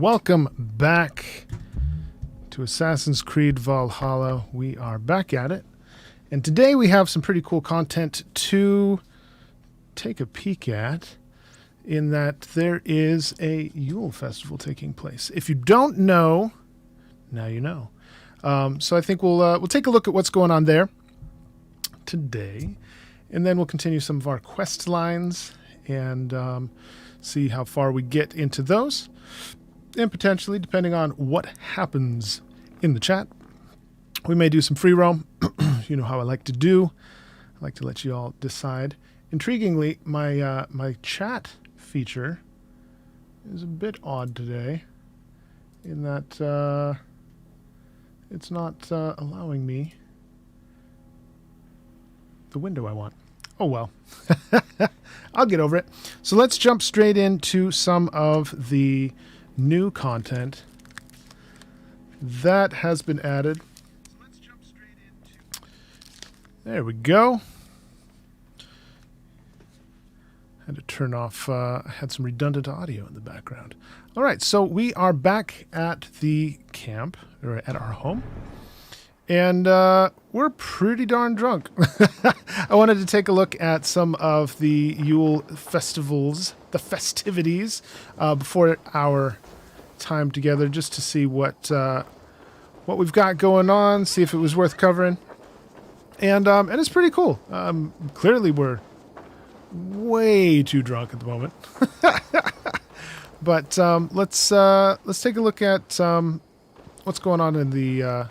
Welcome back to Assassin's Creed Valhalla. We are back at it. And today we have some pretty cool content to take a peek at, in that there is a Yule Festival taking place. If you don't know, now you know. So I think we'll take a look at what's going on there today, and then we'll continue some of our quest lines and see how far we get into those. And potentially, depending on what happens in the chat, we may do some free roam. You know how I like to do. I like to let you all decide. Intriguingly, my chat feature is a bit odd today, in that it's not allowing me the window I want. Oh well. I'll get over it. So let's jump straight into some of the new content that has been added. There we go. Had to turn off, had some redundant audio in the background. All right, so we are back at the camp, or at our home, and we're pretty darn drunk. I wanted to take a look at some of the Yule festivals, the festivities, before our time together, just to see what we've got going on, see if it was worth covering, and it's pretty cool. Clearly, we're way too drunk at the moment, but let's take a look at what's going on in the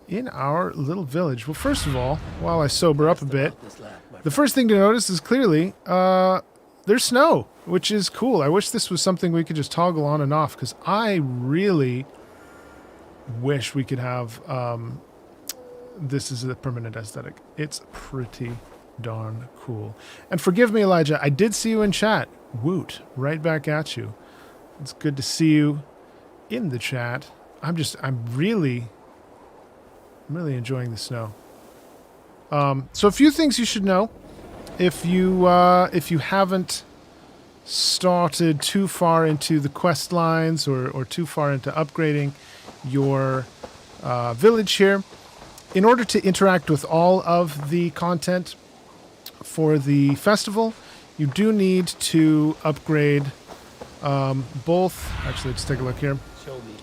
in our little village. Well, first of all, while I sober up a bit, the first thing to notice is clearly there's snow, which is cool. I wish this was something we could just toggle on and off, because I really wish we could have this is a permanent aesthetic. It's pretty darn cool. And forgive me, Elijah, I did see you in chat. Woot, right back at you. It's good to see you in the chat. I'm really enjoying the snow. So a few things you should know if you haven't started too far into the quest lines or too far into upgrading your village here. In order to interact with all of the content for the festival, you do need to upgrade both. Actually, let's take a look here. Show me.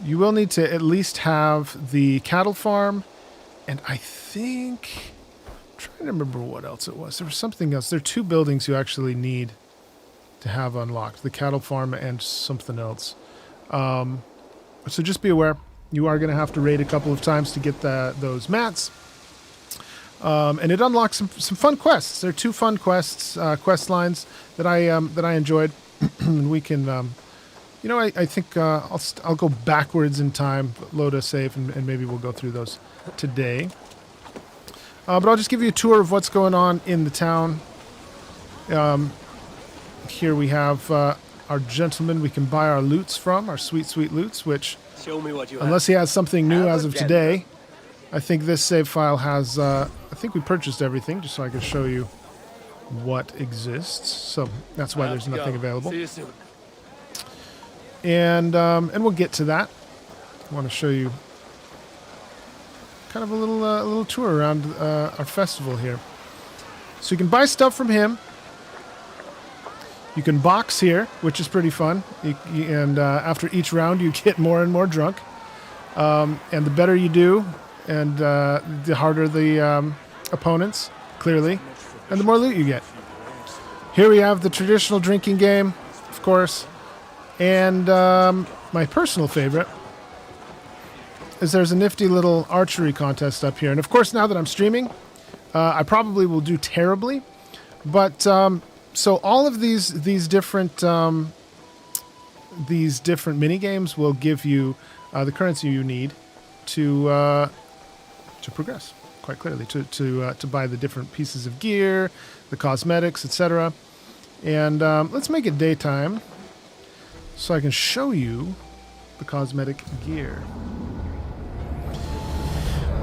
You will need to at least have the cattle farm, and I think, I'm trying to remember what else it was. There was something else. There are two buildings you actually need to have unlocked: the cattle farm and something else. So just be aware, you are going to have to raid a couple of times to get those mats. And it unlocks some fun quests. There are two fun quests, quest lines that I enjoyed, and we can, I think I'll go backwards in time, load a save, and maybe we'll go through those today. But I'll just give you a tour of what's going on in the town. Here we have our gentleman we can buy our loots from, our sweet, sweet loots, which, Show me what you unless he has something new as of today, I think this save file has, I think we purchased everything, just so I can show you what exists. So that's why there's nothing available. See you soon. And we'll get to that. I want to show you kind of a little tour around our festival here. So you can buy stuff from him. You can box here, which is pretty fun. And after each round, you get more and more drunk. And the better you do, and the harder the opponents, clearly, and the more loot you get. Here we have the traditional drinking game, of course. And my personal favorite is there's a nifty little archery contest up here. And of course, now that I'm streaming, I probably will do terribly. But so all of these different mini games will give you the currency you need to progress, quite clearly, to buy the different pieces of gear, the cosmetics, etc. And let's make it daytime so I can show you the cosmetic gear.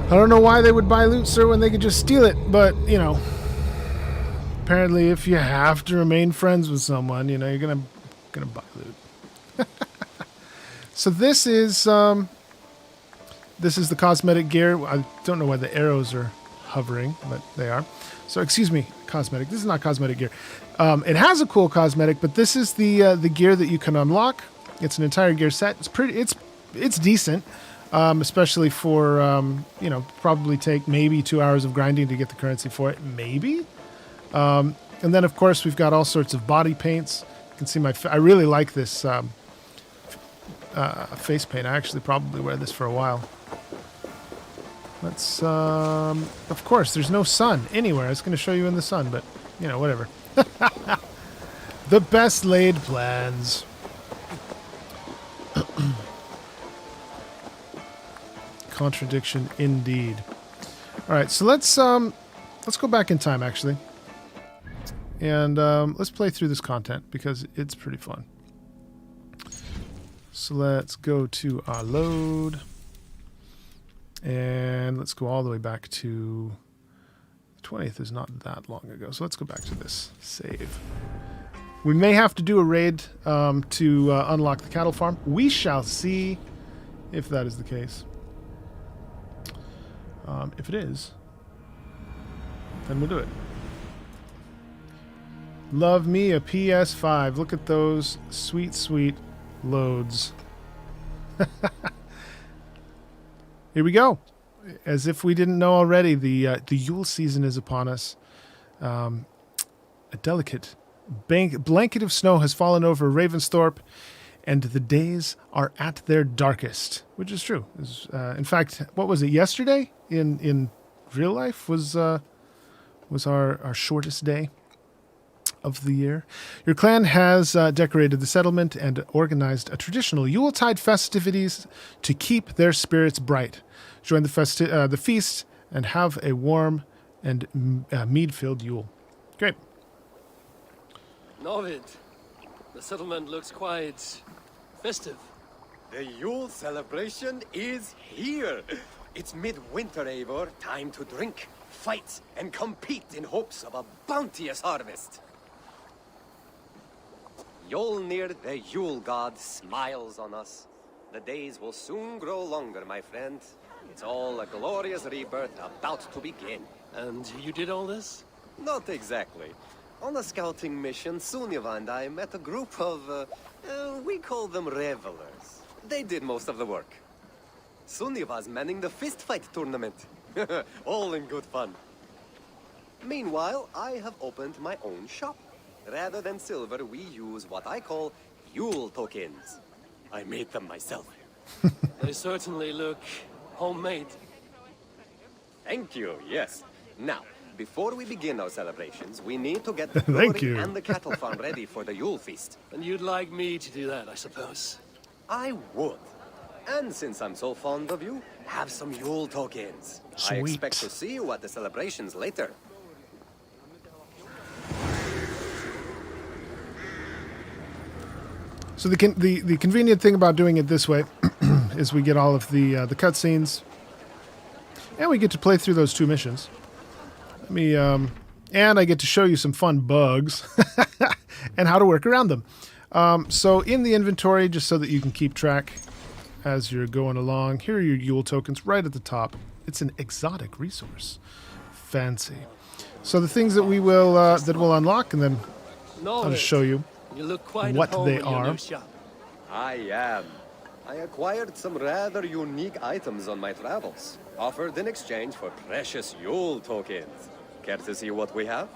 I don't know why they would buy loot, sir, when they could just steal it, but, apparently if you have to remain friends with someone, you're gonna buy loot. So this is the Cosmetic Gear. I don't know why the arrows are hovering, but they are. So excuse me, Cosmetic. This is not Cosmetic Gear. It has a cool cosmetic, but this is the gear that you can unlock. It's an entire gear set. It's decent, especially for probably take maybe 2 hours of grinding to get the currency for it, maybe. And then of course we've got all sorts of body paints. You can see I really like this face paint. I actually probably wear this for a while. Let's, of course, there's no sun anywhere. I was going to show you in the sun, but, whatever. The best laid plans. Contradiction indeed. All right, so let's go back in time, actually. And let's play through this content, because it's pretty fun. So let's go to our load. And let's go all the way back to the 20th is not that long ago. So let's go back to this save. We may have to do a raid to unlock the cattle farm. We shall see if that is the case. If it is, then we'll do it. Love me a PS5. Look at those sweet, sweet loads. Here we go. As if we didn't know already, the Yule season is upon us. A delicate blanket of snow has fallen over Ravensthorpe, and the days are at their darkest, which is true. In fact, what was it, yesterday in real life was our shortest day of the year. Your clan has decorated the settlement and organized a traditional Yuletide festivities to keep their spirits bright. Join the feast and have a warm and mead-filled Yule. Great. Norvid, the settlement looks quite festive. The Yule celebration is here. It's midwinter, Eivor. Time to drink, fight, and compete in hopes of a bounteous harvest. Yolnir, the Yule god, smiles on us. The days will soon grow longer, my friend. It's all a glorious rebirth about to begin. And you did all this? Not exactly. On a scouting mission, Sunniva and I met a group of, we call them revelers. They did most of the work. Sunniva's manning the fist fight tournament. All in good fun. Meanwhile, I have opened my own shop. Rather than silver, we use what I call Yule Tokens. I made them myself. They certainly look homemade. Thank you, yes. Now, before we begin our celebrations, we need to get the Thank brewery you. and the cattle farm ready for the Yule feast. And you'd like me to do that, I suppose. I would. And since I'm so fond of you, have some Yule Tokens. I Sweet. expect to see you at the celebrations later. So the convenient thing about doing it this way is we get all of the cutscenes, and we get to play through those 2 missions. And I get to show you some fun bugs and how to work around them. So in the inventory, just so that you can keep track as you're going along, here are your Yule tokens right at the top. It's an exotic resource. Fancy. So the things that we'll unlock, and then I'll just show you. You look quite what at home they in your are. new shop. I am. I acquired some rather unique items on my travels, offered in exchange for precious Yule tokens. Care to see what we have?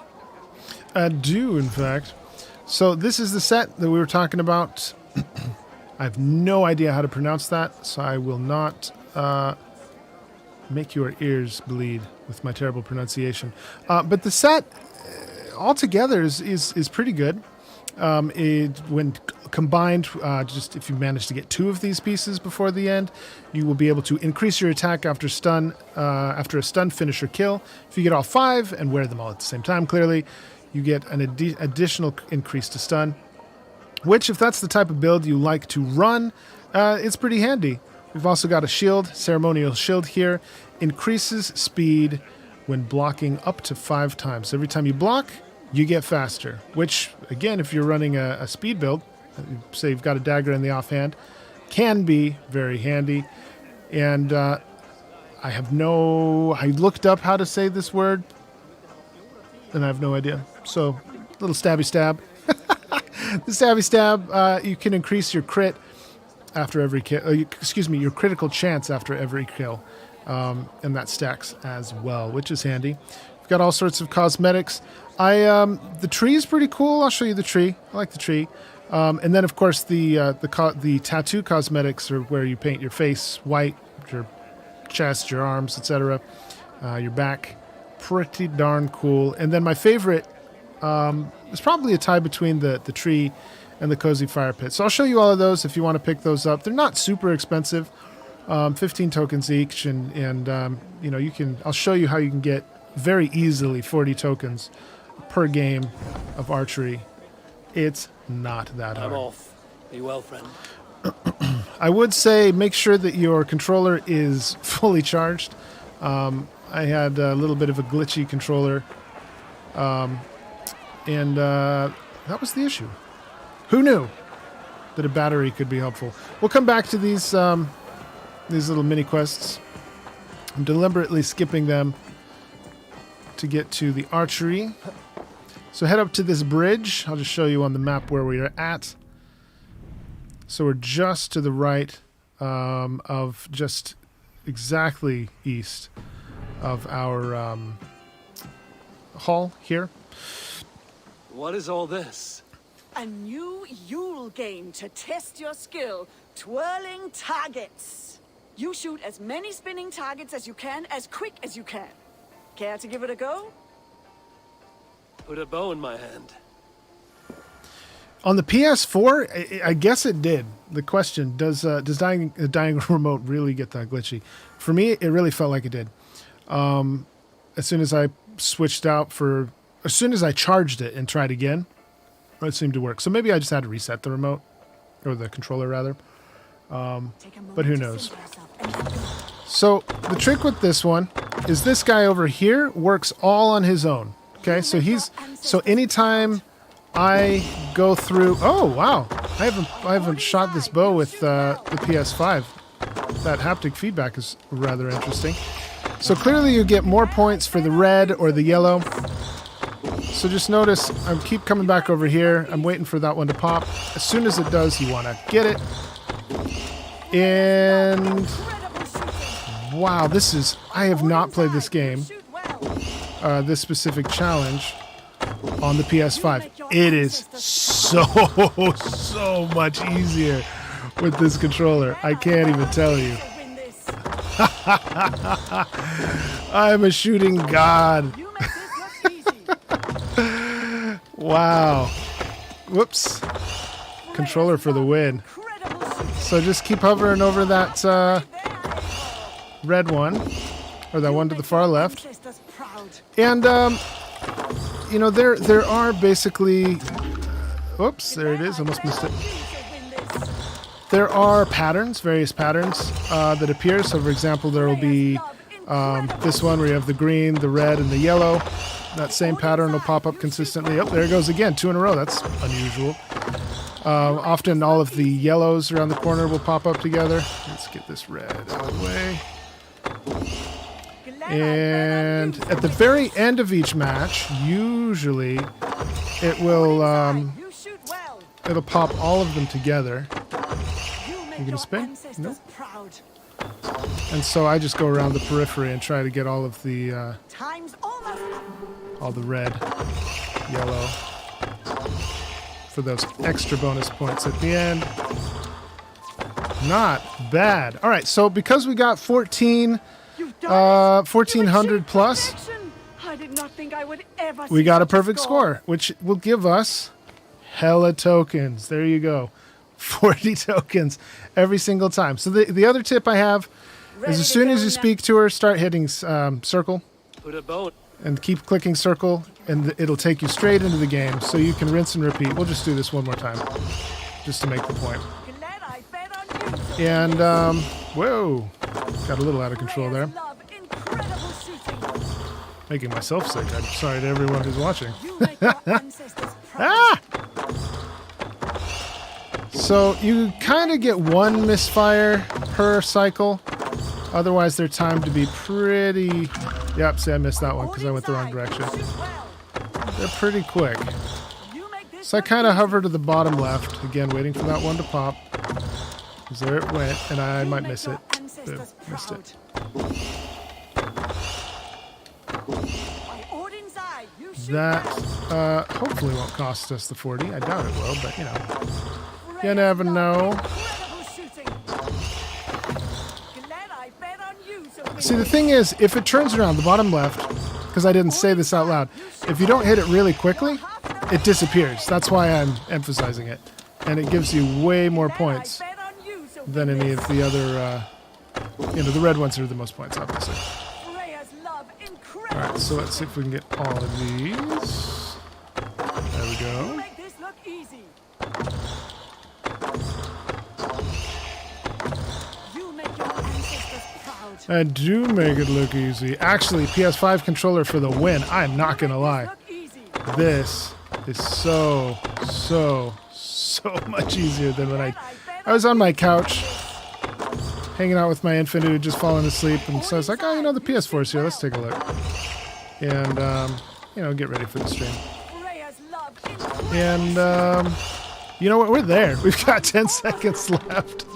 I do, in fact. So this is the set that we were talking about. I have no idea how to pronounce that, so I will not make your ears bleed with my terrible pronunciation. But the set altogether is pretty good. When combined, just if you manage to get 2 of these pieces before the end, you will be able to increase your attack after a stun, finish, or kill. If you get all 5 and wear them all at the same time, clearly, you get an additional increase to stun, which, if that's the type of build you like to run, it's pretty handy. We've also got a shield, ceremonial shield here, increases speed when blocking up to 5 times. Every time you block, you get faster, which, again, if you're running a speed build, Say you've got a dagger in the offhand. Can be very handy. And I looked up how to say this word, and I have no idea. So, little stabby stab. The stabby stab, you can increase your crit after every kill. Your critical chance after every kill. And that stacks as well, which is handy. We've got all sorts of cosmetics. The tree is pretty cool. I'll show you the tree. I like the tree. And then, of course, the tattoo cosmetics are where you paint your face white, your chest, your arms, etc., your back. Pretty darn cool. And then my favorite is probably a tie between the tree and the cozy fire pit. So I'll show you all of those if you want to pick those up. They're not super expensive, 15 tokens each, and I'll show you how you can get very easily 40 tokens per game of archery. It's not that hard. I'm off. Be well, friend. I would say make sure that your controller is fully charged. I had a little bit of a glitchy controller, and that was the issue. Who knew that a battery could be helpful? We'll come back to these little mini quests. I'm deliberately skipping them to get to the archery. So head up to this bridge. I'll just show you on the map where we are at. So we're just to the right of just exactly east of our hall here. What is all this? A new Yule game to test your skill, twirling targets. You shoot as many spinning targets as you can, as quick as you can. Care to give it a go? Put a bow in my hand. On the PS4, I guess it did. The question, does dying remote really get that glitchy? For me, it really felt like it did. As soon as I charged it and tried again, it seemed to work. So maybe I just had to reset the remote, or the controller rather. But who knows? So the trick with this one is this guy over here works all on his own. Okay, so anytime I go through, oh wow, I haven't shot this bow with the PS5. That haptic feedback is rather interesting. So clearly you get more points for the red or the yellow. So just notice I keep coming back over here. I'm waiting for that one to pop. As soon as it does, you want to get it. And wow, I have not played this game, this specific challenge on the PS5. It is so much easier with this controller. I can't even tell you. I'm a shooting god. Wow. Whoops. Controller for the win. So just keep hovering over that red one, or that one to the far left. And there are basically, whoops, there it is, almost missed it. There are patterns, various patterns that appear. So for example, there will be this one where you have the green, the red, and the yellow. That same pattern will pop up consistently. Oh, there it goes again, 2 in a row. That's unusual. Often all of the yellows around the corner will pop up together. Let's get this red out of the way. And at the very end of each match, usually it will it'll pop all of them together. You gonna spin? No. And so I just go around the periphery and try to get all of the all the red, yellow, for those extra bonus points at the end. Not bad. All right, so because we got 1400 plus, I did not think I would ever we got a perfect score, which will give us hella tokens. There you go. 40 tokens every single time. So the other tip I have is as soon as you speak to her, start hitting circle. Put a bow. And keep clicking circle, and it'll take you straight into the game, so you can rinse and repeat. We'll just do this one more time, just to make the point. And, whoa, got a little out of control there. Making myself sick. I'm sorry to everyone who's watching. Ah! So you kind of get one misfire per cycle. Otherwise, they're timed to be pretty... Yep, see, I missed that one because I went the wrong direction. They're pretty quick. So I kind of hover to the bottom left. Again, waiting for that one to pop. Because there it went, and I might miss it. Boom, missed it. That hopefully won't cost us the 40. I doubt it will, but you know. You never know. See, the thing is, if it turns around the bottom left, because I didn't say this out loud, if you don't hit it really quickly, it disappears. That's why I'm emphasizing it. And it gives you way more points than any of the other, you know, the red ones are the most points, obviously. Alright, so let's see if we can get all of these. There we go. I do make it look easy. Actually, PS5 controller for the win. I'm not gonna lie. This is so much easier than when I was on my couch hanging out with my infant who had just fallen asleep, and so I was like, oh, you know, the PS4's here. Let's take a look. And, you know, get ready for the stream. And, you know what? We're there. We've got 10 seconds left.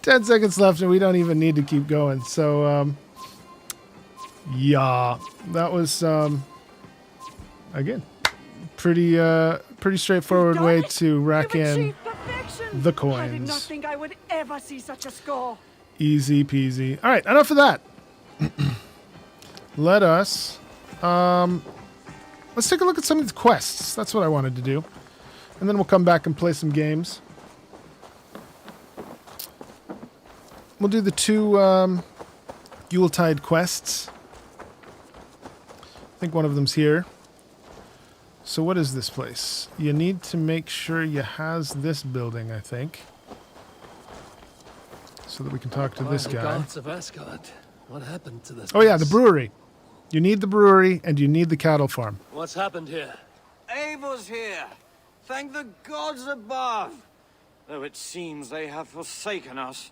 10 seconds left, and we don't even need to keep going. So, yeah, that was, again, pretty straightforward way to rack in the coins. I did not think I would ever see such a score. Easy peasy. All right, enough of that. Let us, let's take a look at some of these quests. That's what I wanted to do. And then we'll come back and play some games. We'll do the two Yuletide Quests. I think one of them's here. So what is this place? You need to make sure you has this building, I think. So that we can talk to this guy. Gods of Asgard. What happened to this Oh yeah, place? the brewery. You need the brewery and you need the cattle farm. What's happened here? Eivor's here. Thank the gods above. Though it seems they have forsaken us.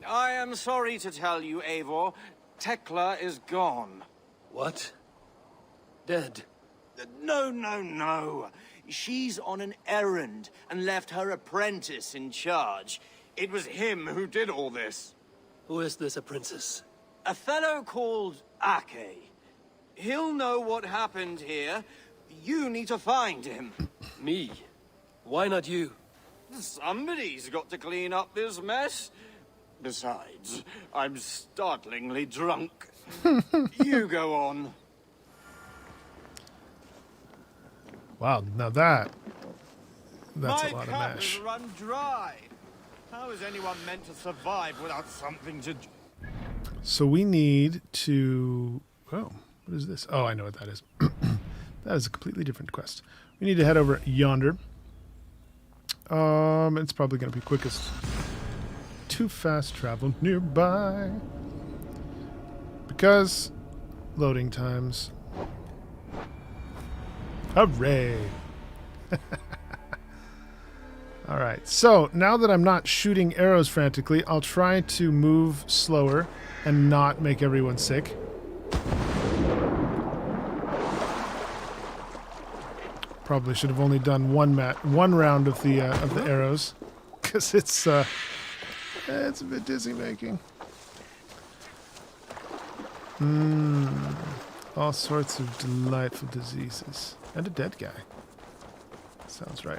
I am sorry to tell you, Eivor, Tekla is gone. What? Dead? No. She's on an errand and left her apprentice in charge. It was him who did all this. Who is this apprentice? A fellow called Ake. He'll know what happened here. You need to find him. Me? Why not you? Somebody's got to clean up this mess. Besides, I'm startlingly drunk. You go on. Wow, now that's a lot of My cup mash. has run dry. How is anyone meant to survive without something to... So we need to... Oh, what is this? Oh, I know what that is. That is a completely different quest. We need to head over yonder. It's probably going to be quickest to fast travel nearby. Because loading times. Hooray! Alright, so now that I'm not shooting arrows frantically, I'll try to move slower and not make everyone sick. Probably should have only done one round of the arrows, because it's a bit dizzy making. All sorts of delightful diseases. And a dead guy. Sounds right.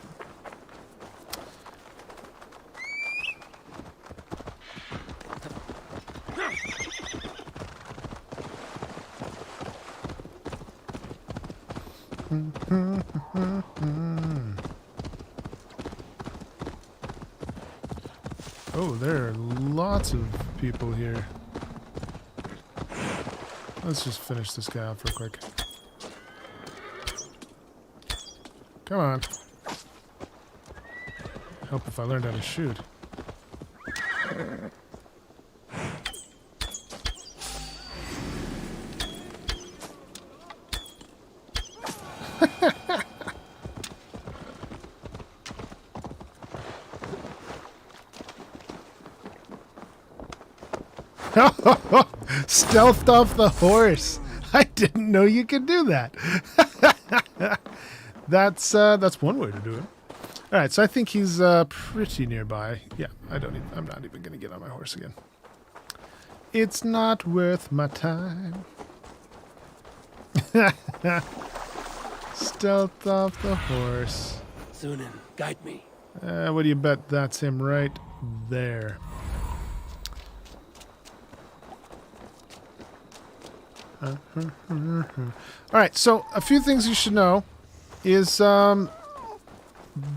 Oh, there are lots of people here. Let's just finish this guy off real quick. Come on. Help if I learned how to shoot. Stealthed off the horse. I didn't know you could do that. That's one way to do it. All right, so I think he's pretty nearby. Yeah, I'm not even gonna get on my horse again. It's not worth my time. Stealth off the horse. Sunan, guide me. What do you bet? That's him right there. All right, so a few things you should know is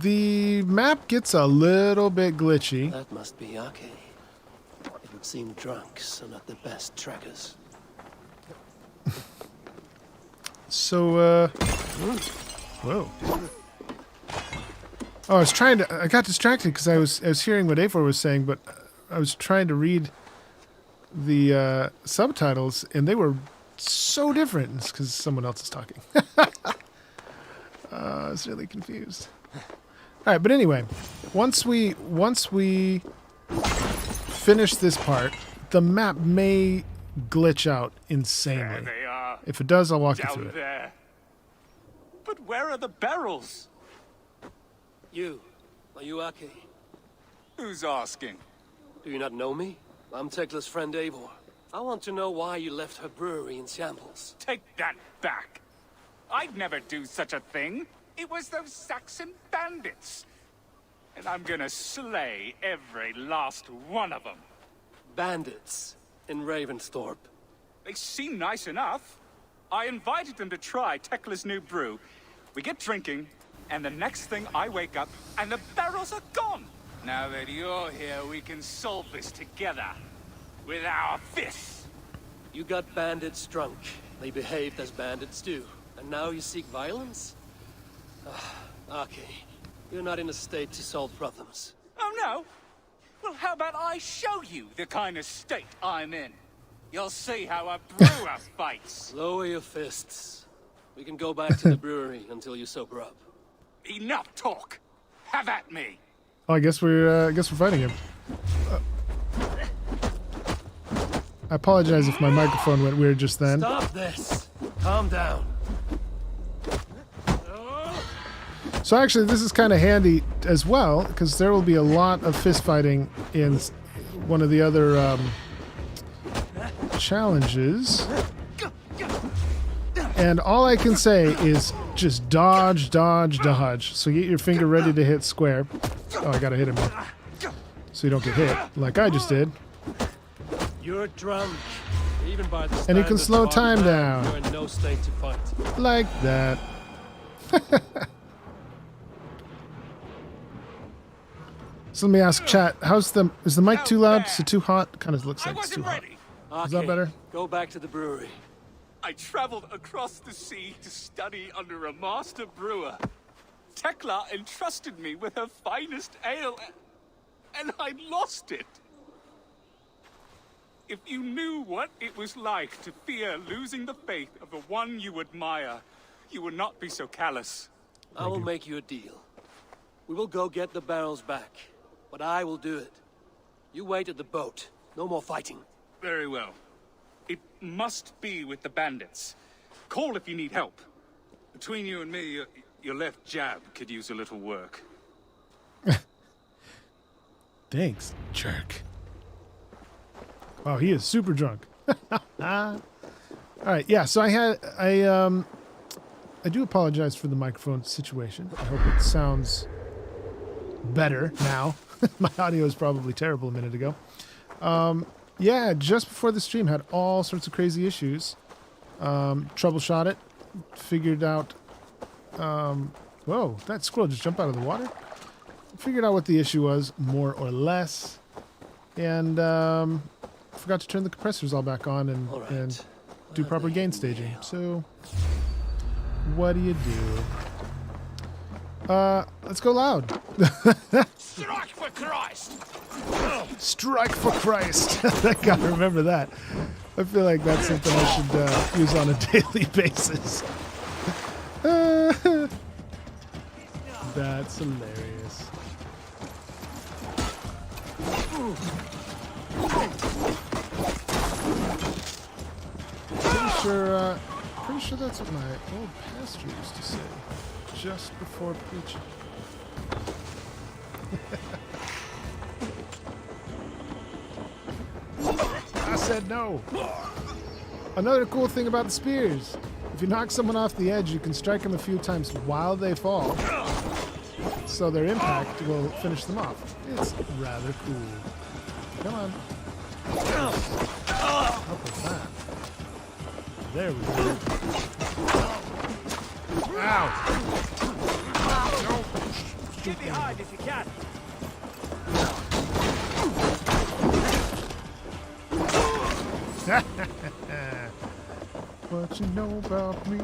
the map gets a little bit glitchy. That must be Ake. It would seem drunks are not the best trackers. So, whoa. Oh, I got distracted because I was hearing what Eivor was saying, but I was trying to read the subtitles, and they were so different. It's because someone else is talking. I was really confused. All right, but anyway, once we finish this part, the map may glitch out insanely. There they are. If it does, I'll walk you Down through it. there. But where are the barrels? Are you Ake? Who's asking? Do you not know me? I'm Tekla's friend Eivor. I want to know why you left her brewery in shambles. Take that back. I'd never do such a thing. It was those Saxon bandits. And I'm gonna slay every last one of them. Bandits in Ravensthorpe. They seem nice enough. I invited them to try Tekla's new brew. We get drinking, and the next thing I wake up, and the barrels are gone. Now that you're here, we can solve this together. With our fists. You got bandits drunk. They behaved as bandits do. And now you seek violence? Ake, you're not in a state to solve problems. Oh, no? Well, how about I show you the kind of state I'm in? You'll see how a brewer fights. Lower your fists. We can go back to the brewery until you sober up. Enough talk. Have at me. Oh, I guess we're fighting him. I apologize if my microphone went weird just then. Stop this! Calm down. So actually, this is kind of handy as well, because there will be a lot of fist fighting in one of the other challenges. And all I can say is just dodge, dodge, dodge. So get your finger ready to hit square. Oh, I gotta hit him here, so you don't get hit, like I just did. You're drunk. Even by the And you can standards slow of our time man, down. You're in no state to fight. Like that. So let me ask chat, is the mic too loud? Is it too hot? Kind of looks I like it's too wasn't hot. ready. Is that better? Go back to the brewery. I traveled across the sea to study under a master brewer. Tekla entrusted me with her finest ale, and I lost it. If you knew what it was like to fear losing the faith of the one you admire, you would not be so callous. I will make you a deal. We will go get the barrels back, but I will do it. You wait at the boat. No more fighting. Very well. It must be with the bandits. Call if you need help. Between you and me, your left jab could use a little work. Thanks, jerk. Wow, he is super drunk. All right, yeah. So I do apologize for the microphone situation. I hope it sounds better now. My audio was probably terrible a minute ago. Yeah, just before the stream had all sorts of crazy issues. Troubleshot it, figured out. Whoa, that squirrel just jumped out of the water. Figured out what the issue was, more or less, and forgot to turn the compressors all back on and do proper gain staging. So, what do you do? Let's go loud. Strike for Christ! Strike for Christ. I gotta remember that. I feel like that's something I should use on a daily basis. That's hilarious. Pretty sure that's what my old pastor used to say just before preaching. I said no. Another cool thing about the spears. If you knock someone off the edge, you can strike them a few times while they fall. So their impact will finish them off. It's rather cool. Come on. Up with that. There we go. Ow! Get behind if you can. What you know about me?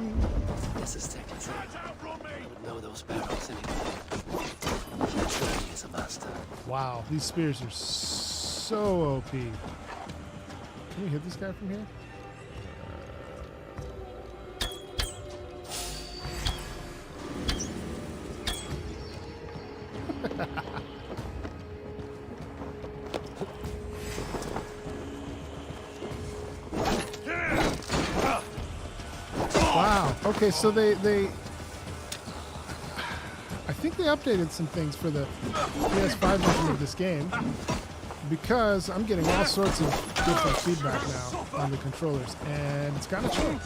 This is technically. I would know those barrels anyway. He truly is a master. Wow, these spears are so OP. Can we hit this guy from here? Wow. Okay, so they I think they updated some things for the PS5 version of this game because I'm getting all sorts of different feedback now on the controllers, and it's kind of chill.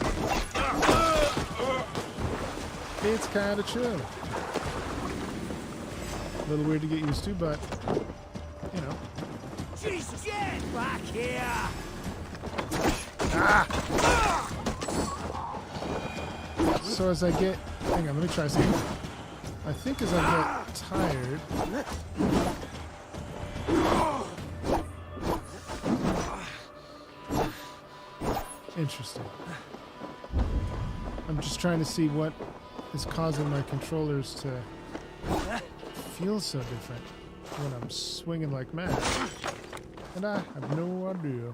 It's kind of chill. A little weird to get used to, but you know. Jesus, get back here! Ah! So as I get, hang on, let me try something. I think as I get tired, interesting. I'm just trying to see what is causing my controllers to feel so different when I'm swinging like mad. And I have no idea.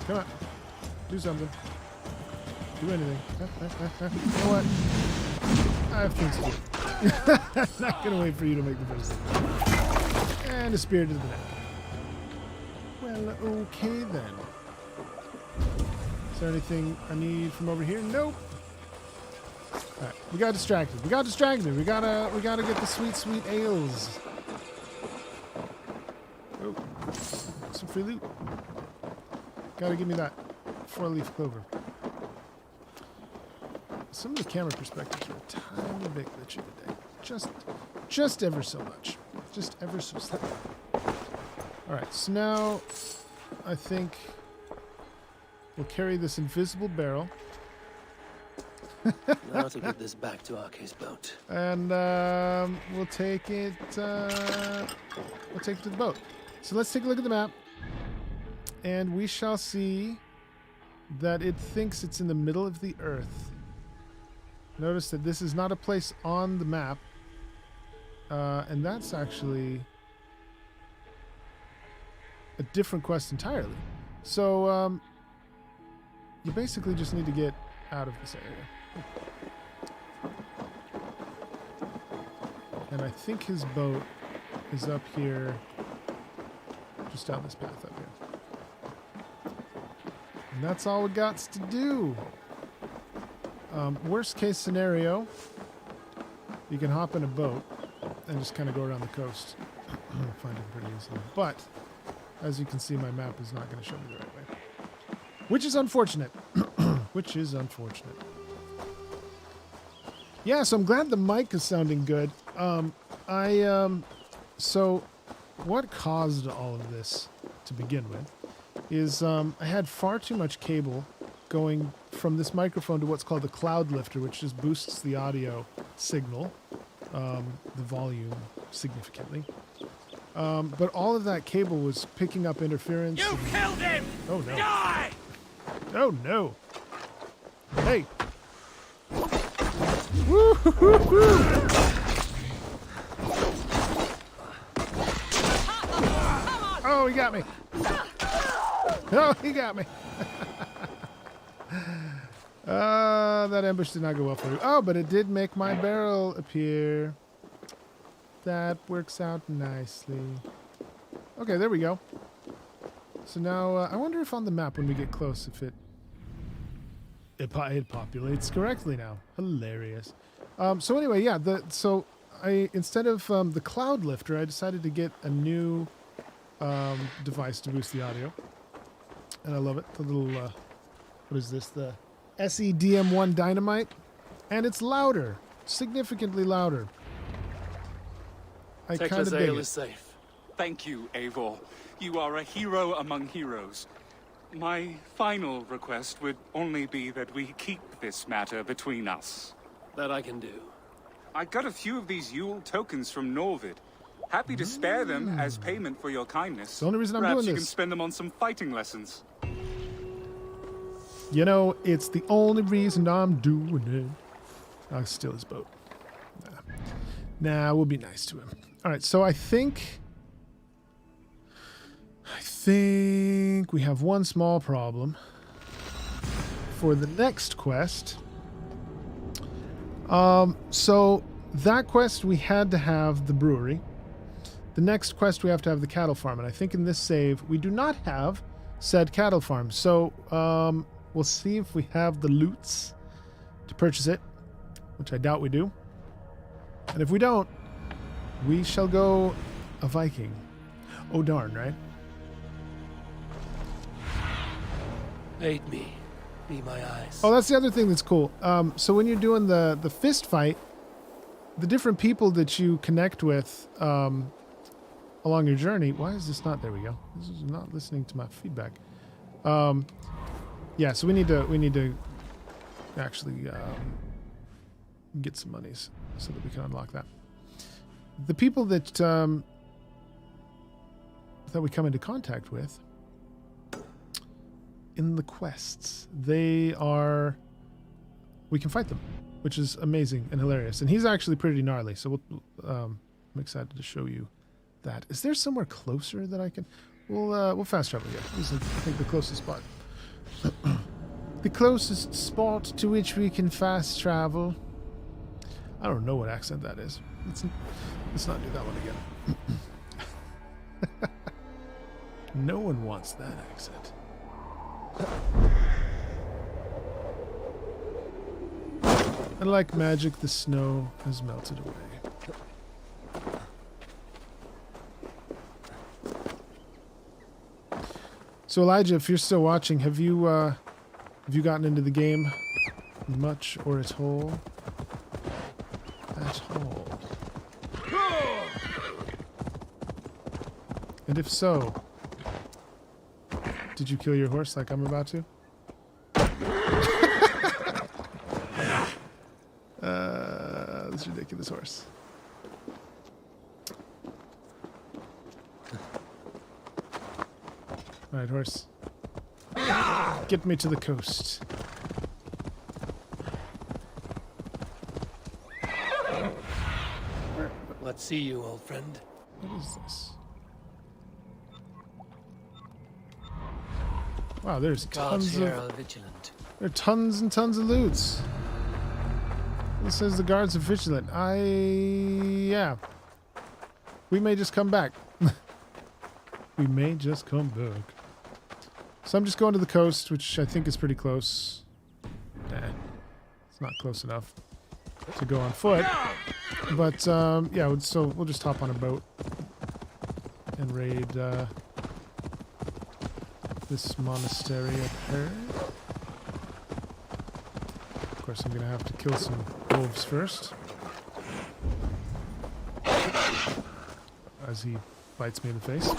Come on. Do something. Do anything. You know what? I have things to do. I'm not going to wait for you to make the first thing. And a spear to the neck. Well, okay then. Is there anything I need from over here? Nope. Alright, we got distracted. We gotta get the sweet ales. Oh, some free loot. Gotta give me that 4-leaf clover. Some of the camera perspectives are a tiny bit glitchy today. Just ever so much. Just ever so slightly. Alright, so now I think we'll carry this invisible barrel. Now to get this back to Arke's boat. And we'll take it to the boat. So let's take a look at the map. And we shall see that it thinks it's in the middle of the earth. Notice that this is not a place on the map. And that's actually a different quest entirely. So you basically just need to get out of this area. And I think his boat is up here, just down this path up here. And that's all we got to do. Worst case scenario, you can hop in a boat and just kind of go around the coast. Find it pretty easily. But, as you can see, my map is not going to show me the right way. Which is unfortunate. Which is unfortunate. Yeah, so I'm glad the mic is sounding good. So what caused all of this to begin with is I had far too much cable going from this microphone to what's called the cloud lifter, which just boosts the audio signal, the volume significantly. But all of that cable was picking up interference. You killed him! Oh no. Die! Oh no. Hey. Woo-hoo-hoo-hoo. he got me. Oh, he got me. That ambush did not go well for you. Oh, but it did make my barrel appear. That works out nicely. Okay, there we go. So now, I wonder if on the map when we get close, if it populates correctly now. Hilarious. So anyway, yeah. So I instead of the cloud lifter, I decided to get a new device to boost the audio, and I love it. The little what is this? The SEDM1 Dynamite, and it's louder, significantly louder. I kind of Tekla's dig ale it. is safe. Thank you, Eivor. You are a hero among heroes. My final request would only be that we keep this matter between us. That I can do. I got a few of these Yule Tokens from Norvid. Happy to spare them as payment for your kindness. It's the only reason I'm Perhaps doing you this. can spend them on some fighting lessons. You know, it's the only reason I'm doing it. I'll steal his boat. Nah, we'll be nice to him. All right, so I think we have one small problem for the next quest. So that quest we had to have the brewery. The next quest we have to have the cattle farm, and I think in this save we do not have said cattle farm. So we'll see if we have the loots to purchase it, which I doubt we do. And if we don't, we shall go a Viking. Oh darn, right? Aid me. Be my eyes. Oh, that's the other thing that's cool. So when you're doing the fist fight, the different people that you connect with along your journey. Why is this not? There we go. This is not listening to my feedback. Yeah, so we need to actually get some monies so that we can unlock that. The people that that we come into contact with in the quests, we can fight them, which is amazing and hilarious. And he's actually pretty gnarly, so I'm excited to show you that. Is there somewhere closer that I can? We'll fast travel here. This is, I think, the closest spot. The closest spot to which we can fast travel. I don't know what accent that is. Let's not do that one again. No one wants that accent. And like magic, the snow has melted away. So Elijah, if you're still watching, have you gotten into the game much or at all? At all. And if so, did you kill your horse like I'm about to? This ridiculous horse. Alright, horse. Get me to the coast. Let's see you, old friend. What is this? Wow, there's Gods tons here of... are vigilant. There are tons and tons of loots. It says the guards are vigilant. Yeah. We may just come back. We may just come back. So I'm just going to the coast, which I think is pretty close. Nah, it's not close enough to go on foot. But, yeah, so we'll just hop on a boat and raid this monastery up here. Of course, I'm going to have to kill some wolves first. As he bites me in the face.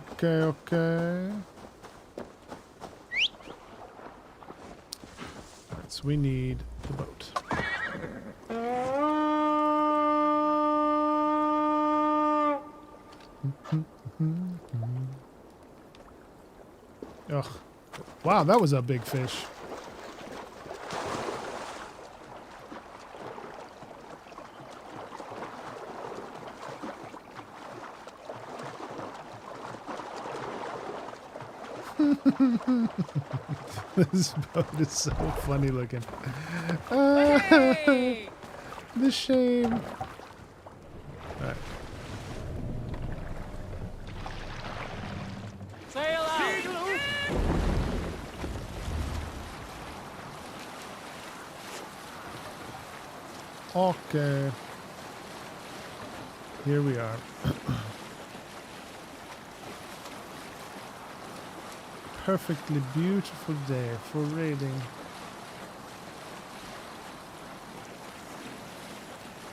Okay. Alright, so we need the boat. Ugh. Wow, that was a big fish. This boat is so funny looking. The shame. Alright. Sail out! Okay. Here we are. Perfectly beautiful day for raiding.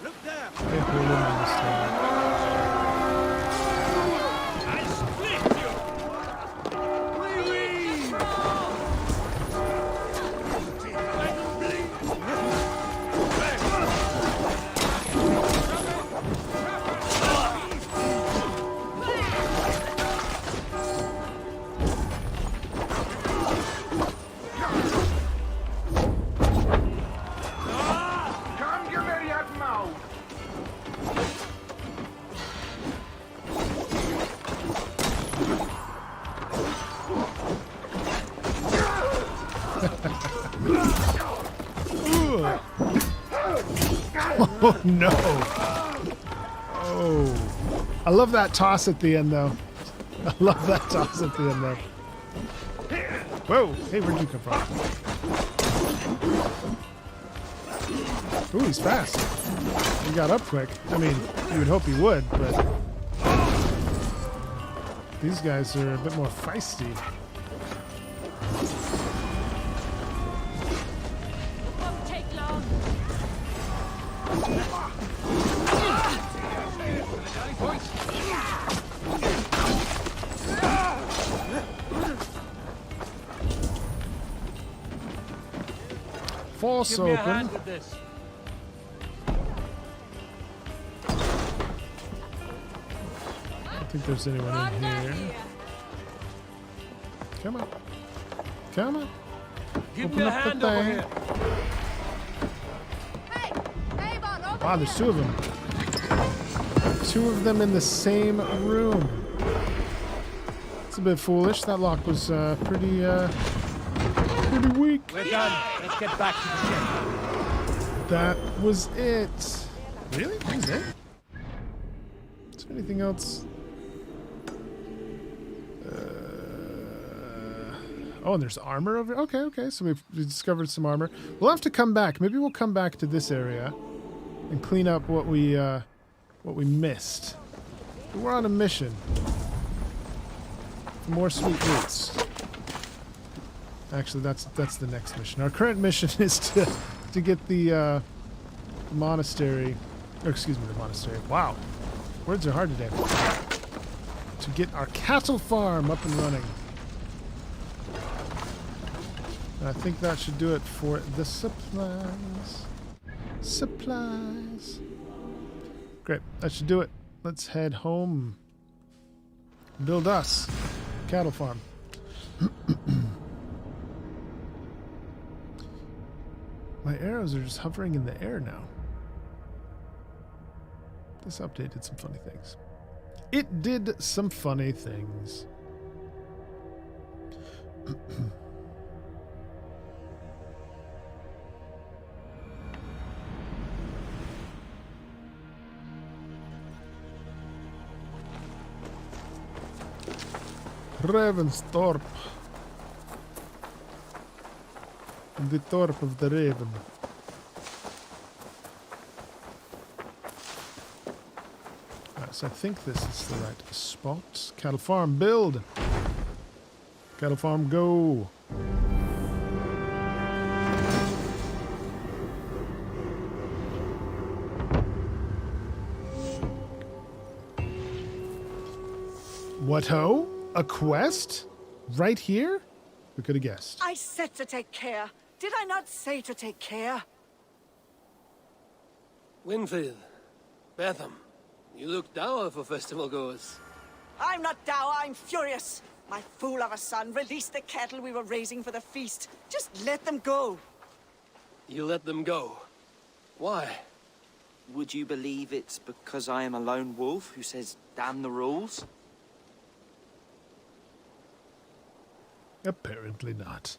Look there! Okay, we're winning this time. I'll split you! Wee wee! Oh no! Oh, I love that toss at the end, though. I love that toss at the end, though. Whoa! Hey, where'd you come from? Ooh, he's fast. He got up quick. I mean, you would hope he would, but these guys are a bit more feisty. Won't take long. Force Give me a open. hand with this. I don't think there's anyone in here. Come on. Come on. Give Open me a up the hand over thing. here. Hey, Eivor, over Wow, there's two of them. Two of them in the same room. It's a bit foolish. That lock was pretty weak. We're done. Let's get back to the ship. That was it. Really? That was it? Is there anything else? Oh, and there's armor over. Okay, okay. So we discovered some armor. We'll have to come back. Maybe we'll come back to this area and clean up what we missed. But we're on a mission. For more sweet roots. Actually, that's the next mission. Our current mission is to get the monastery, or excuse me, the monastery. Wow, words are hard today. To get our cattle farm up and running. And I think that should do it for the supplies. Supplies. Great, that should do it. Let's head home. Build us a cattle farm. My arrows are just hovering in the air now. This update did some funny things. It did some funny things. Ravensthorpe. The Thorpe of the Raven. Right, so I think this is the right spot. Cattle farm build. Cattle farm go. What ho? A quest? Right here? We could have guessed. I said to take care. Did I not say to take care? Winfield, Betham, you look dour for festival goers. I'm not dour, I'm furious. My fool of a son released the cattle we were raising for the feast. Just let them go. You let them go. Why? Would you believe it's because I am a lone wolf who says damn the rules? Apparently not.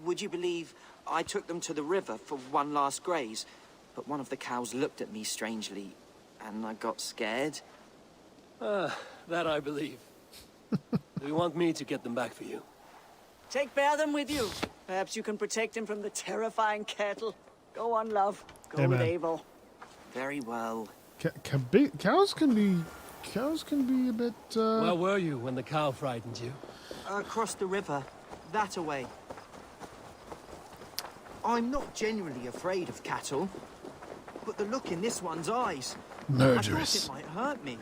Would you believe I took them to the river for one last graze, but one of the cows looked at me strangely, and I got scared? That I believe. Do you want me to get them back for you? Take Berthem with you. Perhaps you can protect him from the terrifying cattle. Go on, love. Go with Amen. Eivor. Very well. Cows can be a bit. Where were you when the cow frightened you? Across the river, that away. I'm not genuinely afraid of cattle, but the look in this one's eyes, Murderous. I thought it might hurt me.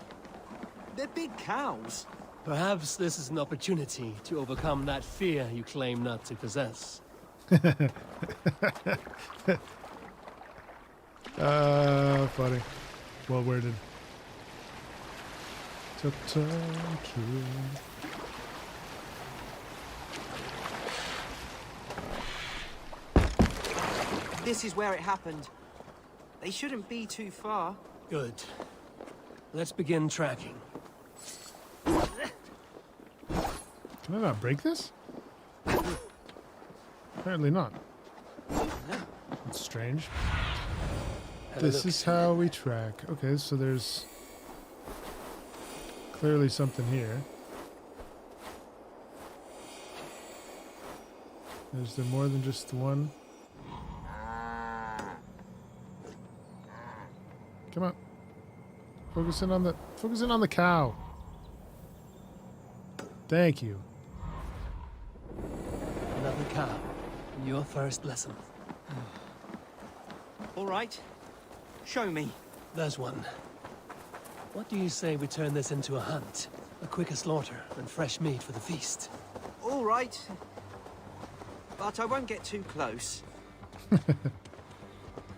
They're big cows. Perhaps this is an opportunity to overcome that fear you claim not to possess. Funny. Well worded. This is where it happened. They shouldn't be too far. Good. Let's begin tracking. Can I not break this? Apparently not. That's strange. Have a This look. is how we track. Okay, so there's clearly something here. Is there more than just the one? Come on. Focus in on the cow. Thank you. Another cow. Your first lesson. All right. Show me. There's one. What do you say we turn this into a hunt? A quicker slaughter and fresh meat for the feast. All right. But I won't get too close.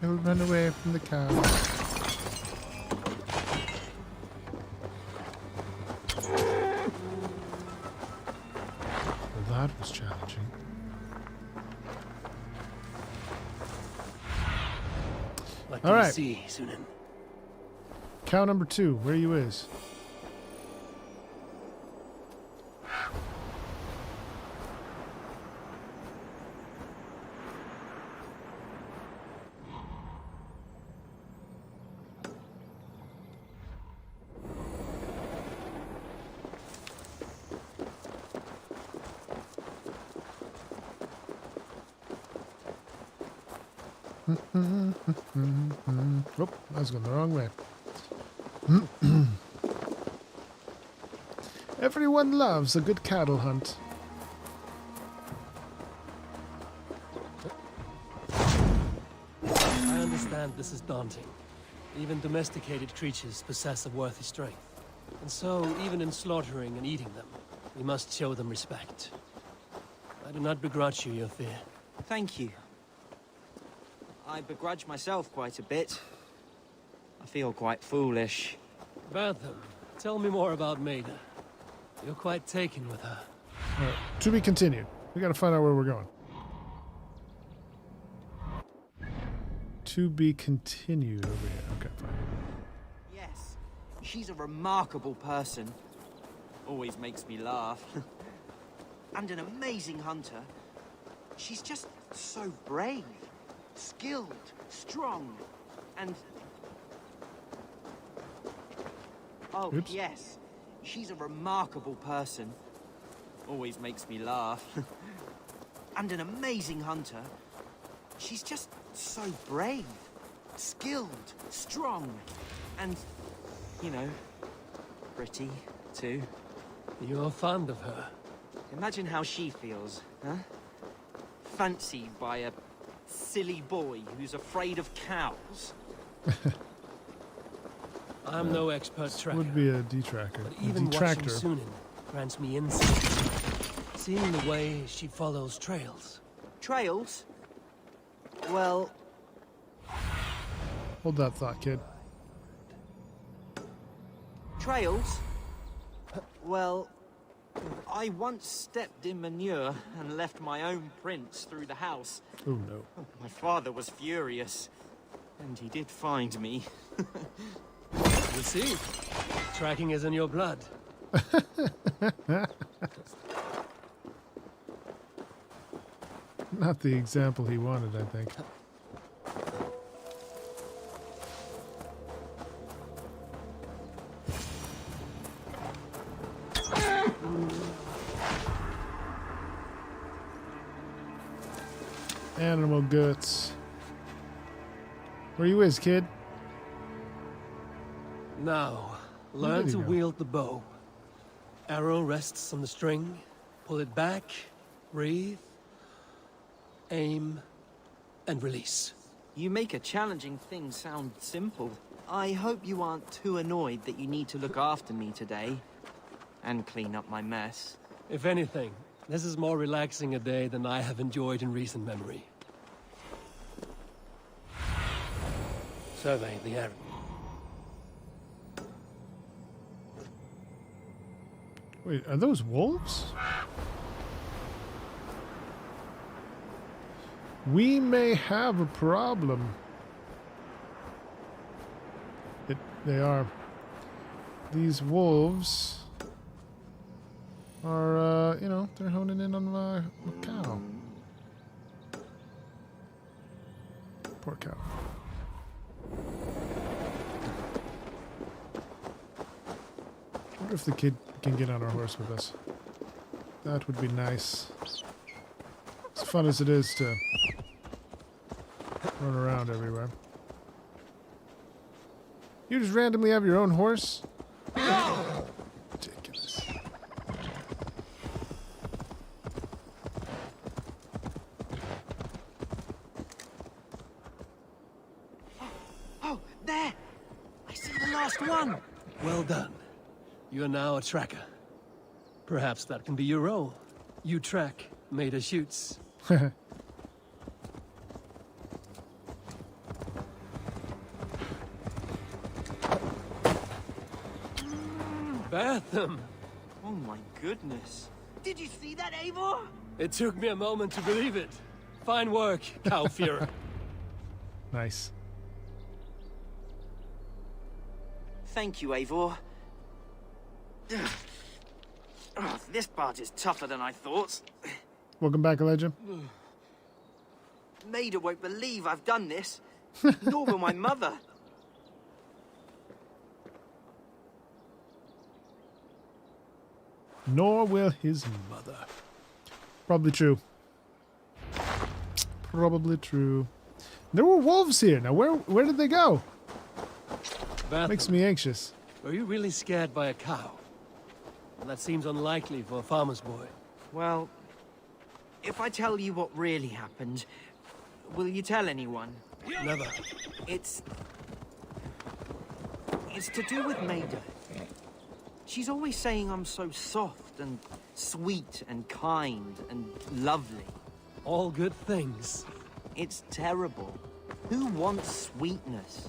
He'll run away from the cow. Well, that was challenging. What All do you right. see, Sunan? Cow number 2, where you is? Oh, I was going the wrong way. Everyone loves a good cattle hunt. I understand this is daunting. Even domesticated creatures possess a worthy strength. And so, even in slaughtering and eating them, we must show them respect. I do not begrudge you your fear. Thank you. I begrudge myself quite a bit. I feel quite foolish. Berthem, tell me more about Maida. You're quite taken with her. Alright, to be continued. We gotta find out where we're going. To be continued over here. Okay, fine. Yes, she's a remarkable person. Always makes me laugh. And an amazing hunter. She's just so brave, skilled, strong, and... Oh, Oops. yes. She's a remarkable person. Always makes me laugh. And an amazing hunter. She's just so brave, skilled, strong, and, you know, pretty, too. You're fond of her. Imagine how she feels, huh? Fancied by a silly boy who's afraid of cows. I'm no expert tracker, Would be a detracker. but A even watching detractor. Sunan grants me insight. Seeing the way she follows trails. Trails? Well, Hold that thought, kid. trails? Well, I once stepped in manure and left my own prints through the house. Oh no. My father was furious, and he did find me. You see, tracking is in your blood. Not the example he wanted, I think. Animal guts. Where you is, kid? Now, Where learn did to he go? wield the bow. Arrow rests on the string. Pull it back, breathe, aim, and release. You make a challenging thing sound simple. I hope you aren't too annoyed that you need to look after me today. And clean up my mess. If anything, this is more relaxing a day than I have enjoyed in recent memory. Survey the area. Wait, are those wolves? We may have a problem. They are. These wolves are, you know, they're honing in on my cow. Poor cow. I wonder if the kid can get on our horse with us. That would be nice. As fun as it is to run around everywhere. You just randomly have your own horse? Ridiculous. Oh, there! I see the last one! Well done. You are now a tracker. Perhaps that can be your role. You track, Maida shoots. Batham! Oh my goodness. Did you see that, Eivor? It took me a moment to believe it. Fine work, cow Führer. Nice. Thank you, Eivor. Oh, this part is tougher than I thought. Welcome back, Elijah. Maida won't believe I've done this. Nor will my mother. Nor will his mother. Probably true. Probably true. There were wolves here. Now, where did they go? Batham, Makes me anxious. were you really scared by a cow? Well, that seems unlikely for a farmer's boy. Well, if I tell you what really happened, will you tell anyone? Never. It's to do with Maida. She's always saying I'm so soft and sweet and kind and lovely. All good things. It's terrible. Who wants sweetness?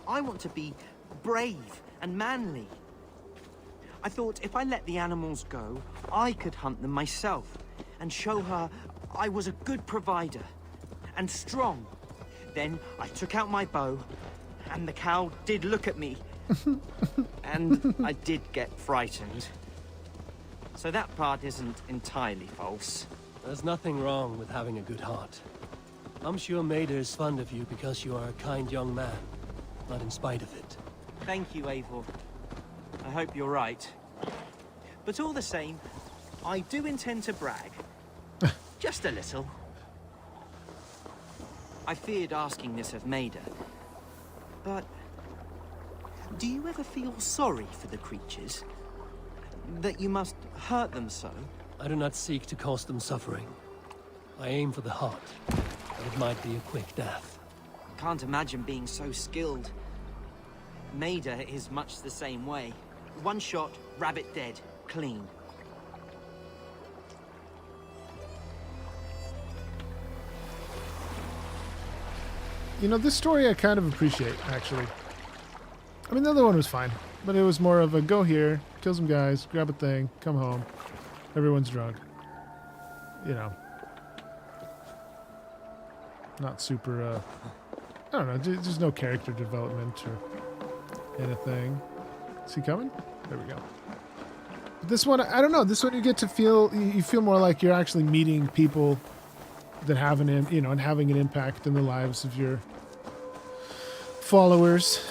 I want to be brave and manly. I thought if I let the animals go, I could hunt them myself and show her I was a good provider and strong. Then I took out my bow, and the cow did look at me. And I did get frightened. So that part isn't entirely false. There's nothing wrong with having a good heart. I'm sure Maida is fond of you because you are a kind young man, not in spite of it. Thank you, Eivor. I hope you're right. But all the same, I do intend to brag. Just a little. I feared asking this of Maida, but do you ever feel sorry for the creatures? That you must hurt them so? I do not seek to cause them suffering. I aim for the heart, but it might be a quick death. Can't imagine being so skilled. Maida is much the same way. One shot, rabbit dead, clean. You know, this story I kind of appreciate, actually. I mean, the other one was fine, but it was more of a go here, kill some guys, grab a thing, come home. Everyone's drunk. You know. Not super, I don't know, just no character development or anything. Is he coming? There we go. This one, I don't know. This one you get to feel, you feel more like you're actually meeting people that have an, and having an impact in the lives of your followers.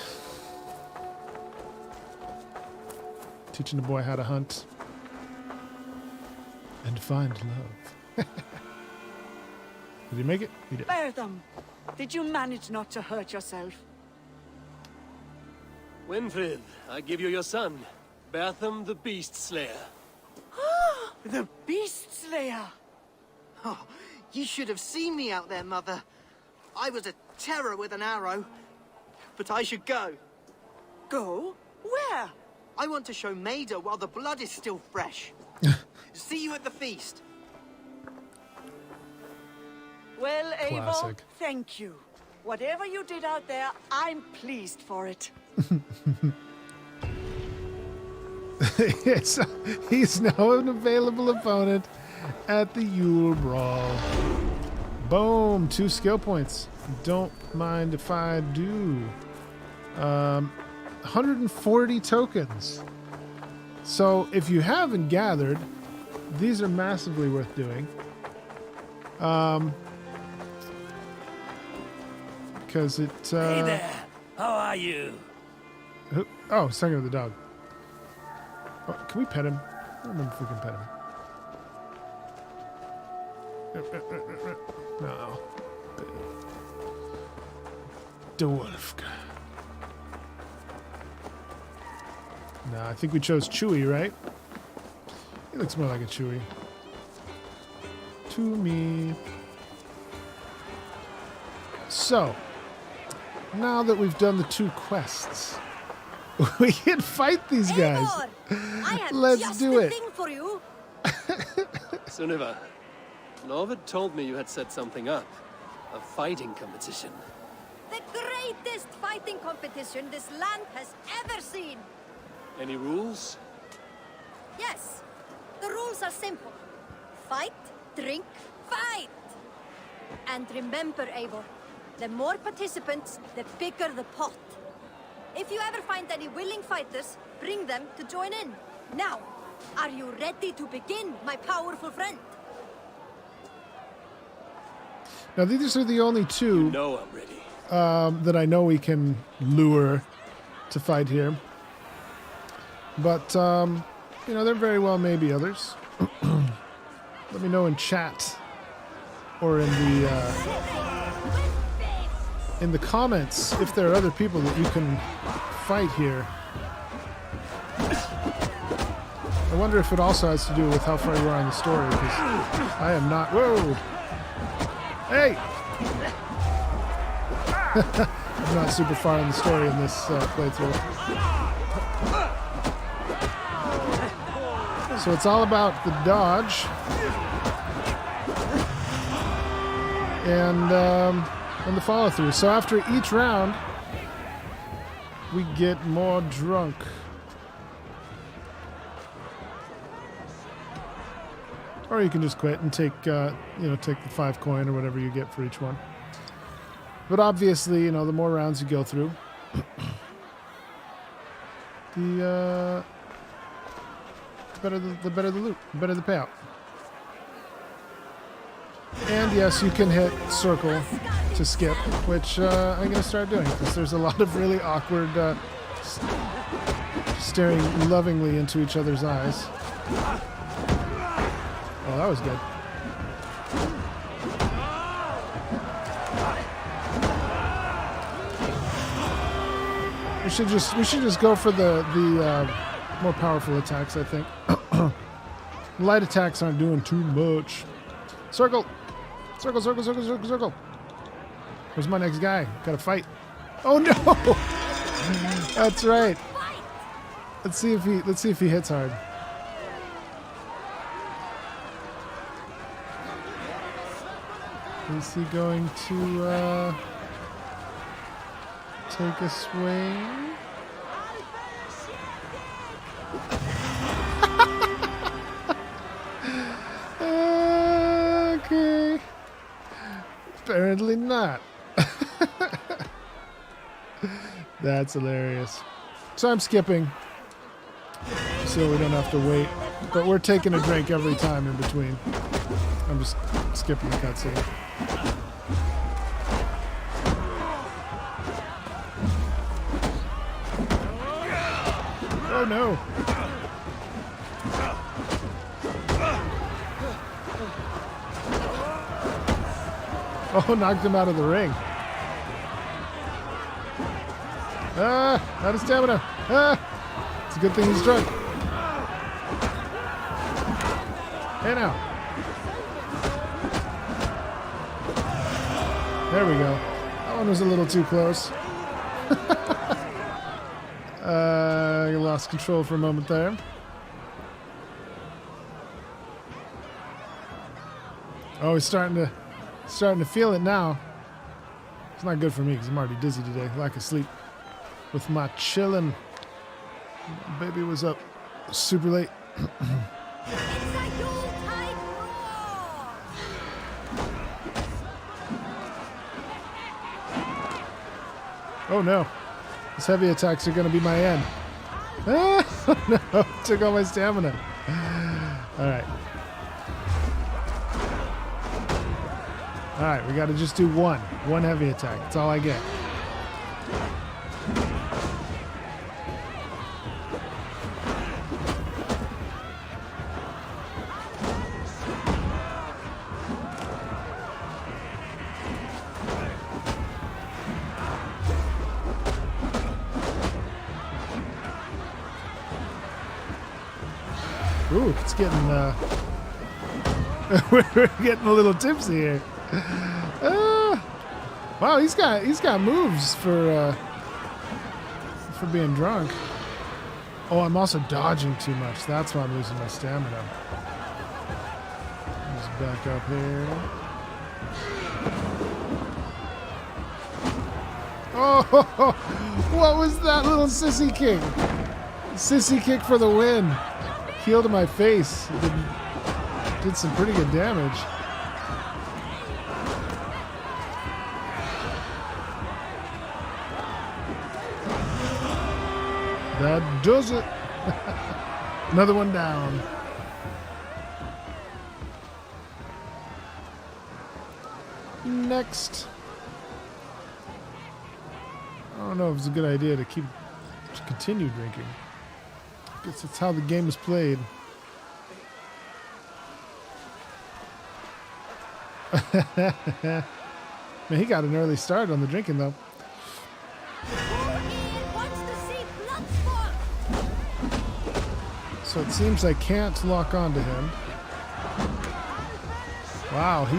Teaching the boy how to hunt and find love. Did he make it? He did. Bertham, did you manage not to hurt yourself? Winfried, I give you your son, Bertham the Beast Slayer. The Beast Slayer! Oh, you should have seen me out there, Mother. I was a terror with an arrow. But I should go. Go? Where? I want to show Maida while the blood is still fresh. See you at the feast. Well, Eivor, Classic. thank you. Whatever you did out there, I'm pleased for it. Yes, he's now an available opponent at the Yule Brawl. Boom, 2 skill points. Don't mind if I do. 140 tokens. So if you haven't gathered, these are massively worth doing. Because it... Hey there, how are you? Oh, it's talking to the dog. Oh, can we pet him? I don't remember if we can pet him. No. Dwarf. No, I think we chose Chewy, right? He looks more like a Chewy. To me. So, now that we've done the 2 quests, we can fight these guys. I have Let's just do the it. thing for you. Sunniva, Norvid told me you had set something up. A fighting competition. The greatest fighting competition this land has ever seen. Any rules? Yes, the rules are simple. Fight, drink, fight. And remember, Eivor, the more participants, the bigger the pot. If you ever find any willing fighters, bring them to join in. Now, are you ready to begin, my powerful friend? Now, these are the only 2 No, I'm ready. that I know we can lure to fight here. But, there very well may be others. Let me know in chat or in the comments if there are other people that you can fight here. I wonder if it also has to do with how far you are in the story, because I am not... Whoa! Hey! I'm not super far in the story in this playthrough. So it's all about the dodge and the follow through. So after each round, we get more drunk. Or you can just quit and take take the 5 coin or whatever you get for each one. But obviously, the more rounds you go through, the better the loot, the better the payout. And yes, you can hit circle to skip, which I'm going to start doing because there's a lot of really awkward staring lovingly into each other's eyes. Oh, that was good. We should just go for the more powerful attacks, I think. Light attacks aren't doing too much. Circle! Circle, circle, circle, circle, circle. Where's my next guy? Gotta fight. Oh no! That's right. Let's see if he hits hard. Is he going to take a swing? Okay. Apparently not. That's hilarious. So I'm skipping so we don't have to wait. But we're taking a drink every time in between. I'm just skipping the cutscene. Oh no! Oh, knocked him out of the ring. Ah, out of stamina. Ah, it's a good thing he's drunk. Hey now. There we go. That one was a little too close. I lost control for a moment there. Oh, he's starting to feel it now. It's not good for me because I'm already dizzy today. Lack of sleep. With my chillin'. Baby was up super late. It's a Yuletide roar! Oh no. These heavy attacks are going to be my end. Ah, no. Took all my stamina. Alright. Alright, we got to just do one. One heavy attack. That's all I get. Ooh, it's getting, we're getting a little tipsy here. Wow, he's got moves for being drunk. Oh, I'm also dodging too much. That's why I'm losing my stamina. Just back up here. Oh, what was that little sissy kick? Sissy kick for the win. Heel to my face. Did some pretty good damage. That does it. Another one down. Next. I don't know if it's a good idea to continue drinking. I guess that's how the game is played. Man, he got an early start on the drinking though. So it seems I can't lock onto him. Wow, he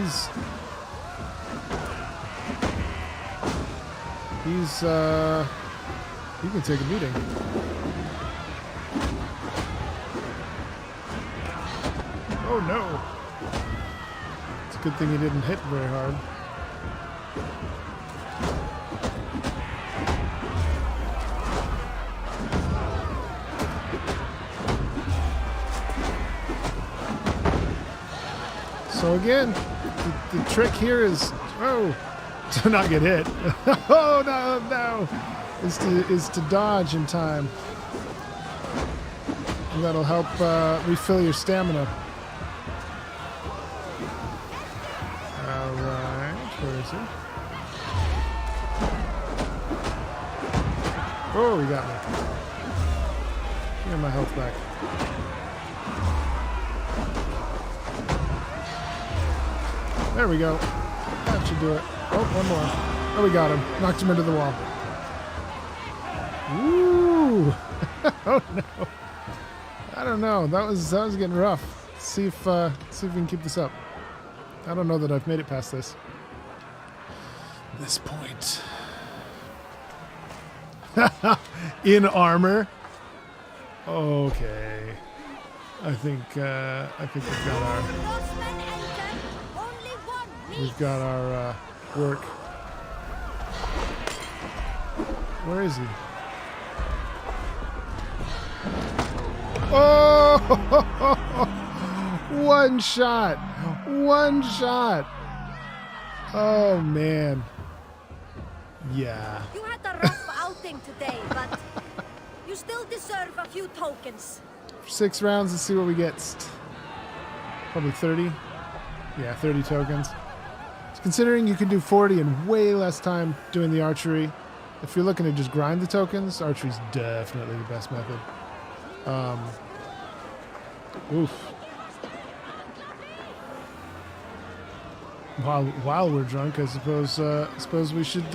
can take a beating. Oh no! It's a good thing he didn't hit very hard. So again, the trick here is, to not get hit. Oh no, is to dodge in time. And that'll help refill your stamina. All right, where is he? Oh, he got me. Give me my health back. There we go. That should do it. Oh, one more. Oh, we got him. Knocked him into the wall. Ooh. Oh no. I don't know. That was getting rough. See if we can keep this up. I don't know that I've made it past this point. In armor. Okay. I think we've got our work. Where is he? Oh! One shot. One shot. Oh man. Yeah. You had a rough outing today, but you still deserve a few tokens. 6 rounds, let's see what we get. Probably 30. Yeah, 30 tokens. So considering you can do 40 in way less time doing the archery, if you're looking to just grind the tokens, archery's definitely the best method. Oof. While we're drunk, I suppose we should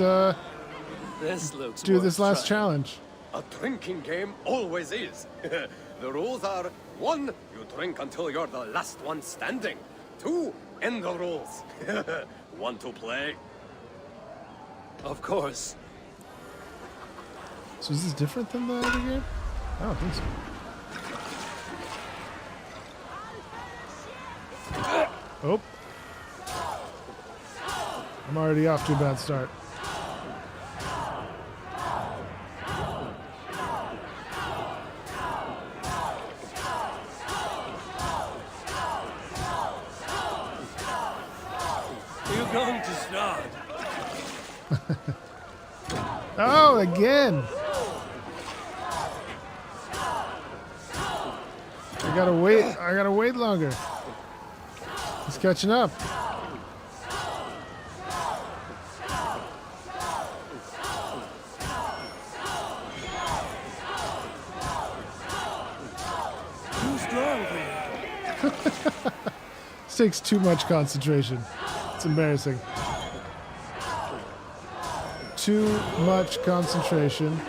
This looks do worth this last trying. challenge. A drinking game always is. The rules are: 1, you drink until you're the last one standing. 2, end the rules. Want to play? Of course. So is this different than the other game? I don't think so. Oh. I'm already off to a bad start. You're going to start. Oh, again! I gotta wait longer. He's catching up. Too strong for you. This takes too much concentration. It's embarrassing. Too much concentration.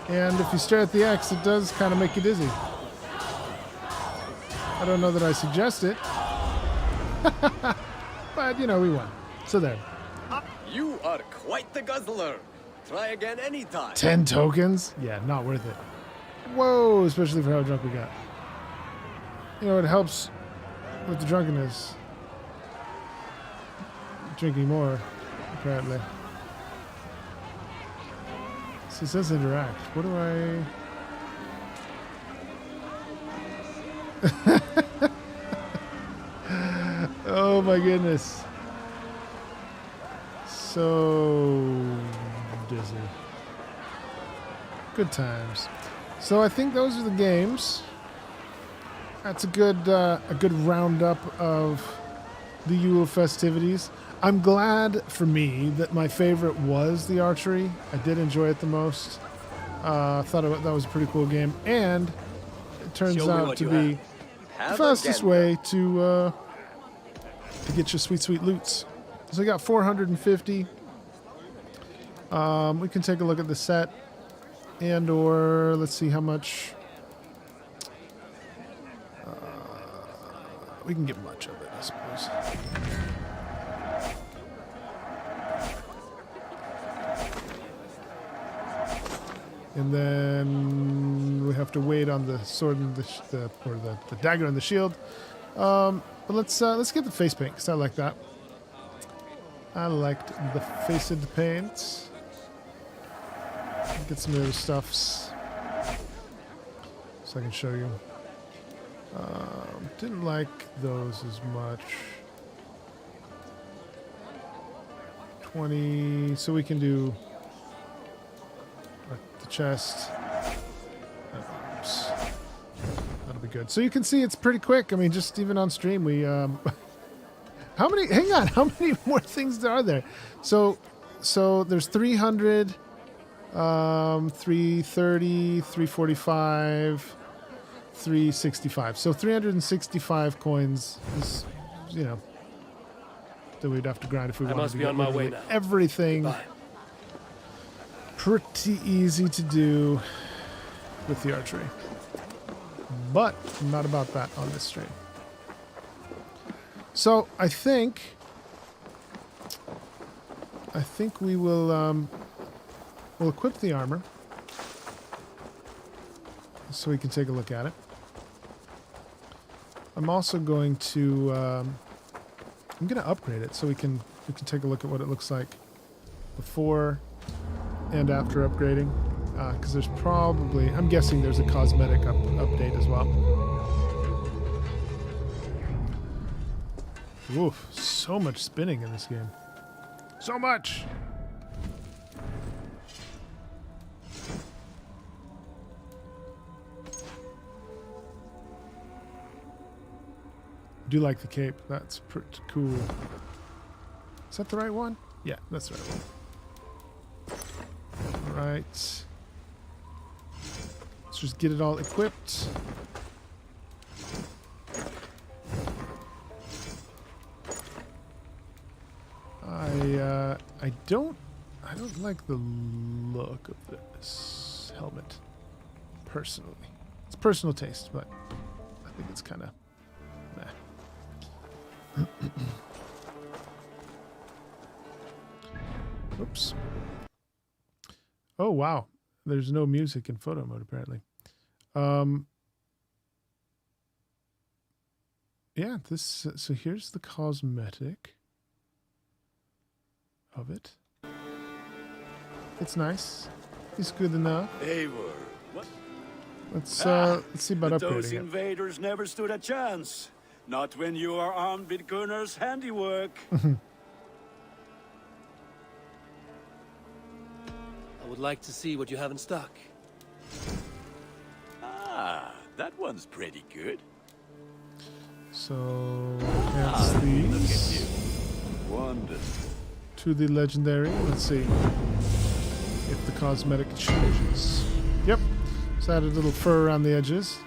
And if you stare at the X, it does kind of make you dizzy. I don't know that I suggest it. But, you know, we won. So there. You are quite the guzzler. Try again anytime. 10 tokens? Yeah, not worth it. Whoa, especially for how drunk we got. You know, it helps with the drunkenness. Drinking more, apparently. So it says interact. What do I... Oh my goodness. So dizzy. Good times. So I think those are the games. That's a good roundup of the Yule festivities. I'm glad for me that my favorite was the archery. I did enjoy it the most. I thought that was a pretty cool game, and it turns Show me out what to you be Have the fastest again. way to get your sweet loots. So we got 450. We can take a look at the set, and or let's see how much. We can get much of it, I suppose. And then we have to wait on the sword and the dagger and the shield. But let's get the face paint because I like that. I liked the faced paints. Get some of those stuffs so I can show you. Didn't like those as much. 20, so we can do the chest. Oops. That'll be good. So you can see it's pretty quick. I mean, just even on stream, we how many? Hang on, how many more things are there? So there's 300, 330, 345. 365. So 365 coins is, you know, that we'd have to grind if we wanted must to be get on my way literally now. everything. Goodbye. Pretty easy to do with the archery. But not about that on this stream. So I think we will we'll equip the armor so we can take a look at it. I'm also going to I'm going to upgrade it so we can take a look at what it looks like before and after upgrading, because there's probably, I'm guessing there's a cosmetic update as well. Oof, so much spinning in this game. So much! I do like the cape. That's pretty cool. Is that the right one? Yeah, that's the right one. Alright. Let's just get it all equipped. I don't like the look of this helmet personally. It's personal taste, but I think it's kind of nah. Oops. Oh wow, there's no music in photo mode apparently. Yeah, this so here's the cosmetic of it. It's nice. It's good enough. Eivor, what? Let's see about Those upgrading it. invaders never stood a chance. Not when you are armed with Gunnar's handiwork. I would like to see what you have in stock. Ah, that one's pretty good. So that's Look at these you. Wonderful. to the legendary. Let's see if the cosmetic changes. Yep. So add a little fur around the edges.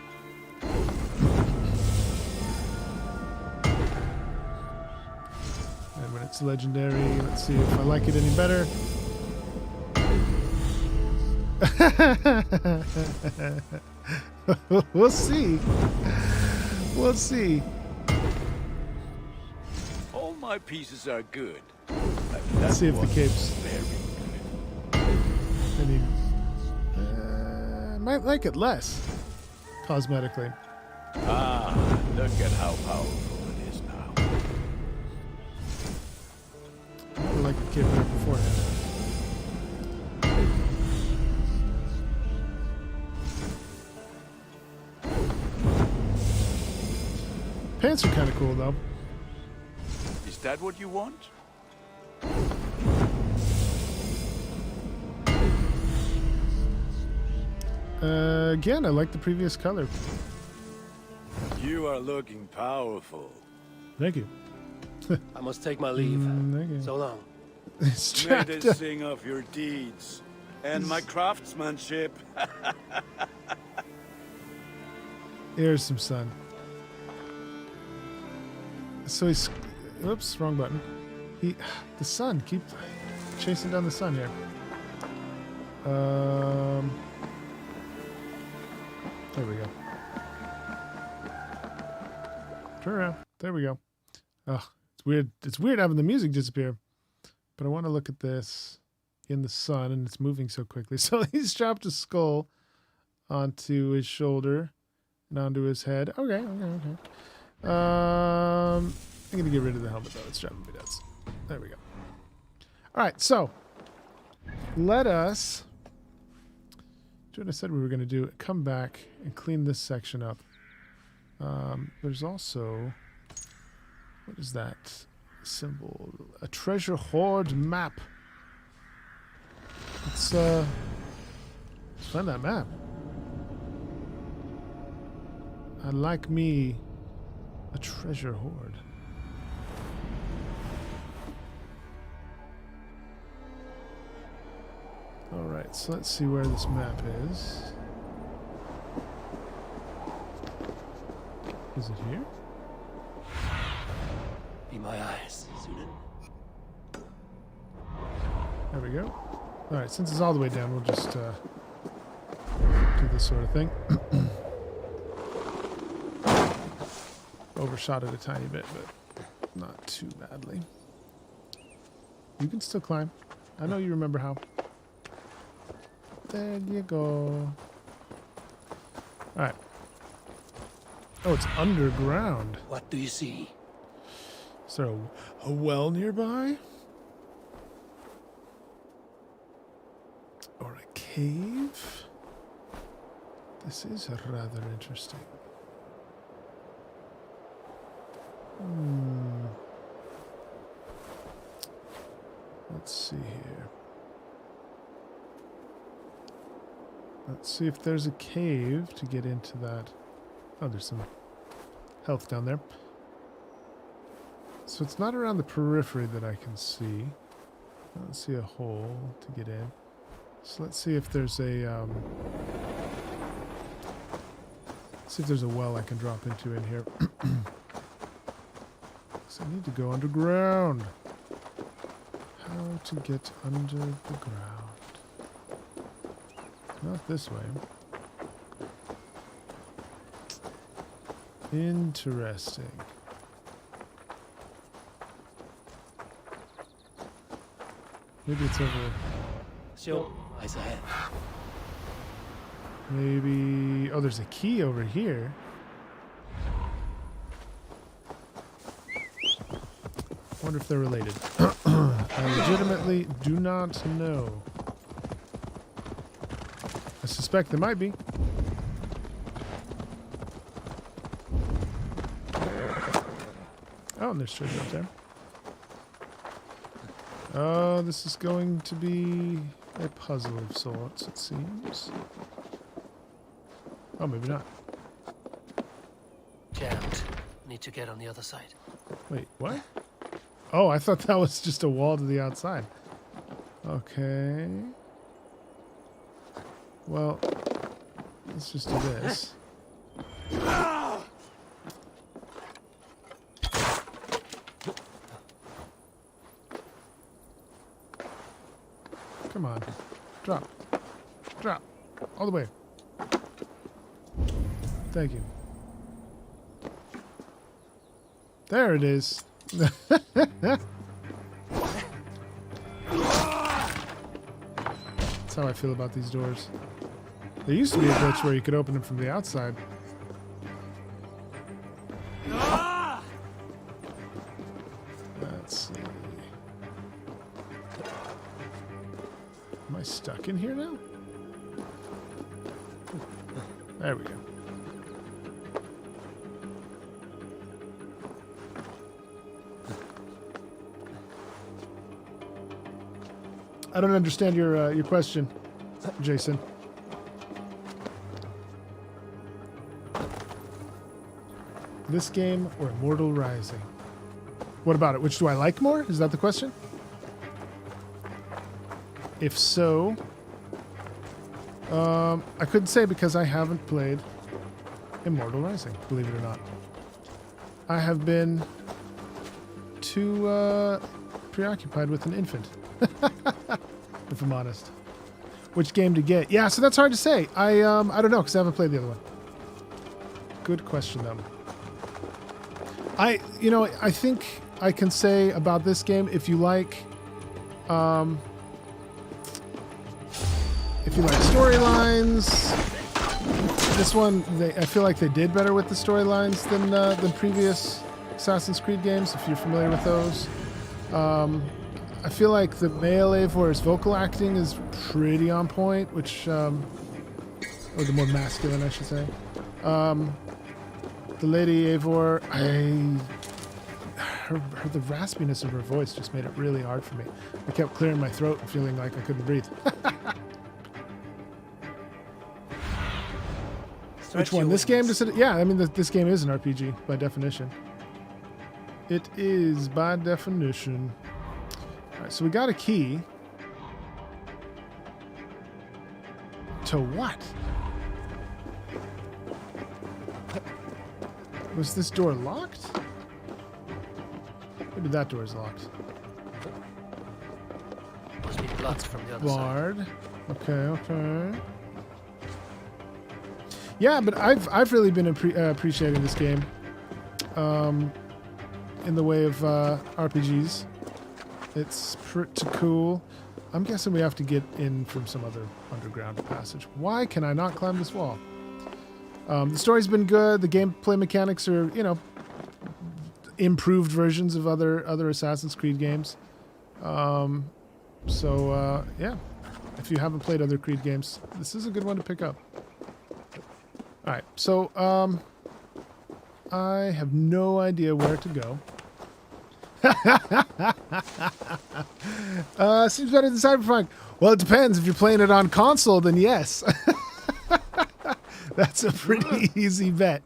And when it's legendary, let's see if I like it any better. We'll see. We'll see. All my pieces are good. Let's see if the cape's very any. Might like it less cosmetically. good. Ah, look at how powerful it is now. I like the cape better beforehand. Pants are kind of cool though. Is that what you want? Again, I like the previous color. You are looking powerful. Thank you. I must take my leave. Thank you. So long. May Strapped they up. sing of your deeds and my craftsmanship. Here's some sun. So he's, oops, wrong button. The sun, keep chasing down the sun here. There we go. Turn around. There we go. Oh, it's weird. It's weird having the music disappear. But I want to look at this in the sun, and it's moving so quickly. So he's strapped a skull onto his shoulder and onto his head. Okay. I'm gonna get rid of the helmet though. It's driving me nuts. There we go. All right, so let us do what I said we were gonna do. Come back and clean this section up. There's also, what is that symbol? A treasure hoard map. Let's find that map. I like me a treasure hoard. Alright, so let's see where this map is. Is it here? Be my eyes, Sunan. There we go. Alright, since it's all the way down, we'll just do this sort of thing. Overshot it a tiny bit, but not too badly. You can still climb. I know you remember how. There you go. Alright. Oh, it's underground. What do you see? Is there a well nearby? Or a cave? This is rather interesting. Let's see here. Let's see if there's a cave to get into that. Oh, there's some health down there. So it's not around the periphery that I can see. I don't see a hole to get in. So let's see if there's a see if there's a well I can drop into in here. So I need to go underground. How to get under the ground? Not this way. Interesting. Maybe it's over. Sure, eyes ahead. Maybe... Oh, there's a key over here. Wonder if they're related. I legitimately do not know. I suspect they might be. Oh, and there's treasure up there. This is going to be a puzzle of sorts, it seems. Oh, maybe not. Jammed. Need to get on the other side. Wait, what? Oh, I thought that was just a wall to the outside. Okay. Well, let's just do this. Come on. Drop. Drop. All the way. Thank you. There it is. That's how I feel about these doors. There used to be a glitch where you could open them from the outside. Let's see. Am I stuck in here now? There we go. I don't understand your question, Jason. This game or Immortal Rising? What about it? Which do I like more? Is that the question? If so, I couldn't say because I haven't played Immortal Rising, believe it or not. I have been too preoccupied with an infant. If I'm honest. Which game to get? Yeah, so that's hard to say. I don't know because I haven't played the other one. Good question though. I think I can say about this game if you like storylines, this one I feel like they did better with the storylines than previous Assassin's Creed games if you're familiar with those. I feel like the male Eivor's vocal acting is pretty on point, which, or the more masculine, I should say. The lady Eivor, the raspiness of her voice just made it really hard for me. I kept clearing my throat and feeling like I couldn't breathe. Which one? This game? Yeah, I mean, this game is an RPG by definition. It is by definition. All right, so we got a key. To what? Was this door locked? Maybe that door is locked. Must be blocked from the other Barred. Okay. Yeah, but I've really been appreciating this game. In the way of RPGs. It's pretty cool. I'm guessing we have to get in from some other underground passage. Why can I not climb this wall? The story's been good. The gameplay mechanics are, improved versions of other Assassin's Creed games. Yeah. If you haven't played other Creed games, this is a good one to pick up. All right, so I have no idea where to go. Seems better than Cyberpunk. Well, it depends. If you're playing it on console, then yes. That's a pretty easy bet.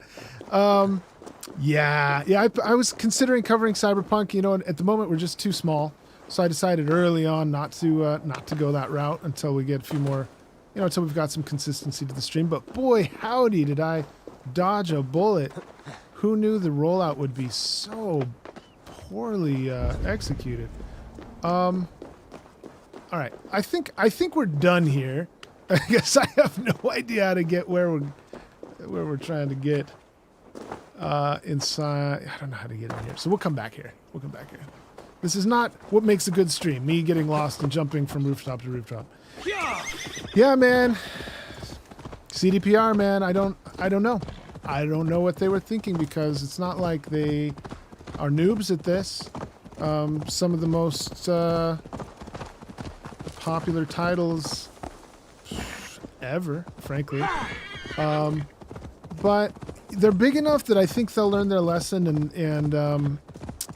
Yeah, I was considering covering Cyberpunk. You know, at the moment we're just too small, so I decided early on not to go that route until we get a few more, you know, until we've got some consistency to the stream. But boy, howdy, did I dodge a bullet! Who knew the rollout would be so poorly executed? All right, I think we're done here. I guess I have no idea how to get where we're trying to get. Inside, I don't know how to get in here, so we'll come back here. This is not what makes a good stream, me getting lost and jumping from rooftop to rooftop. Yeah, man. CDPR, man. I don't know. I don't know what they were thinking, because it's not like they are noobs at this. Some of the most popular titles ever, frankly. But they're big enough that I think they'll learn their lesson, and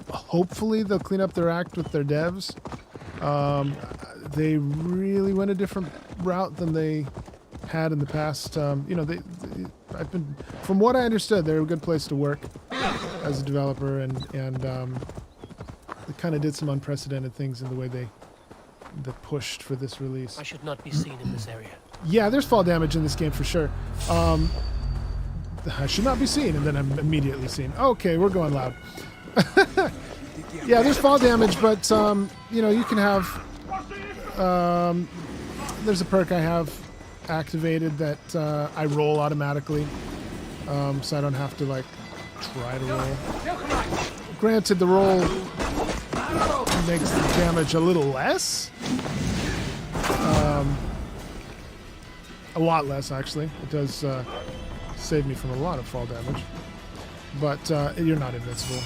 hopefully they'll clean up their act with their devs. They really went a different route than they had in the past. You know, from what I understood, they're a good place to work as a developer, and they kind of did some unprecedented things in the way they pushed for this release. I should not be seen in this area. Yeah, there's fall damage in this game for sure. I should not be seen, and then I'm immediately seen. Okay, we're going loud. Yeah, there's fall damage, but you know, you can have. There's a perk I have activated that I roll automatically, so I don't have to like try to roll. Granted, the roll makes the damage a little less. A lot less, actually. It does save me from a lot of fall damage. But you're not invincible.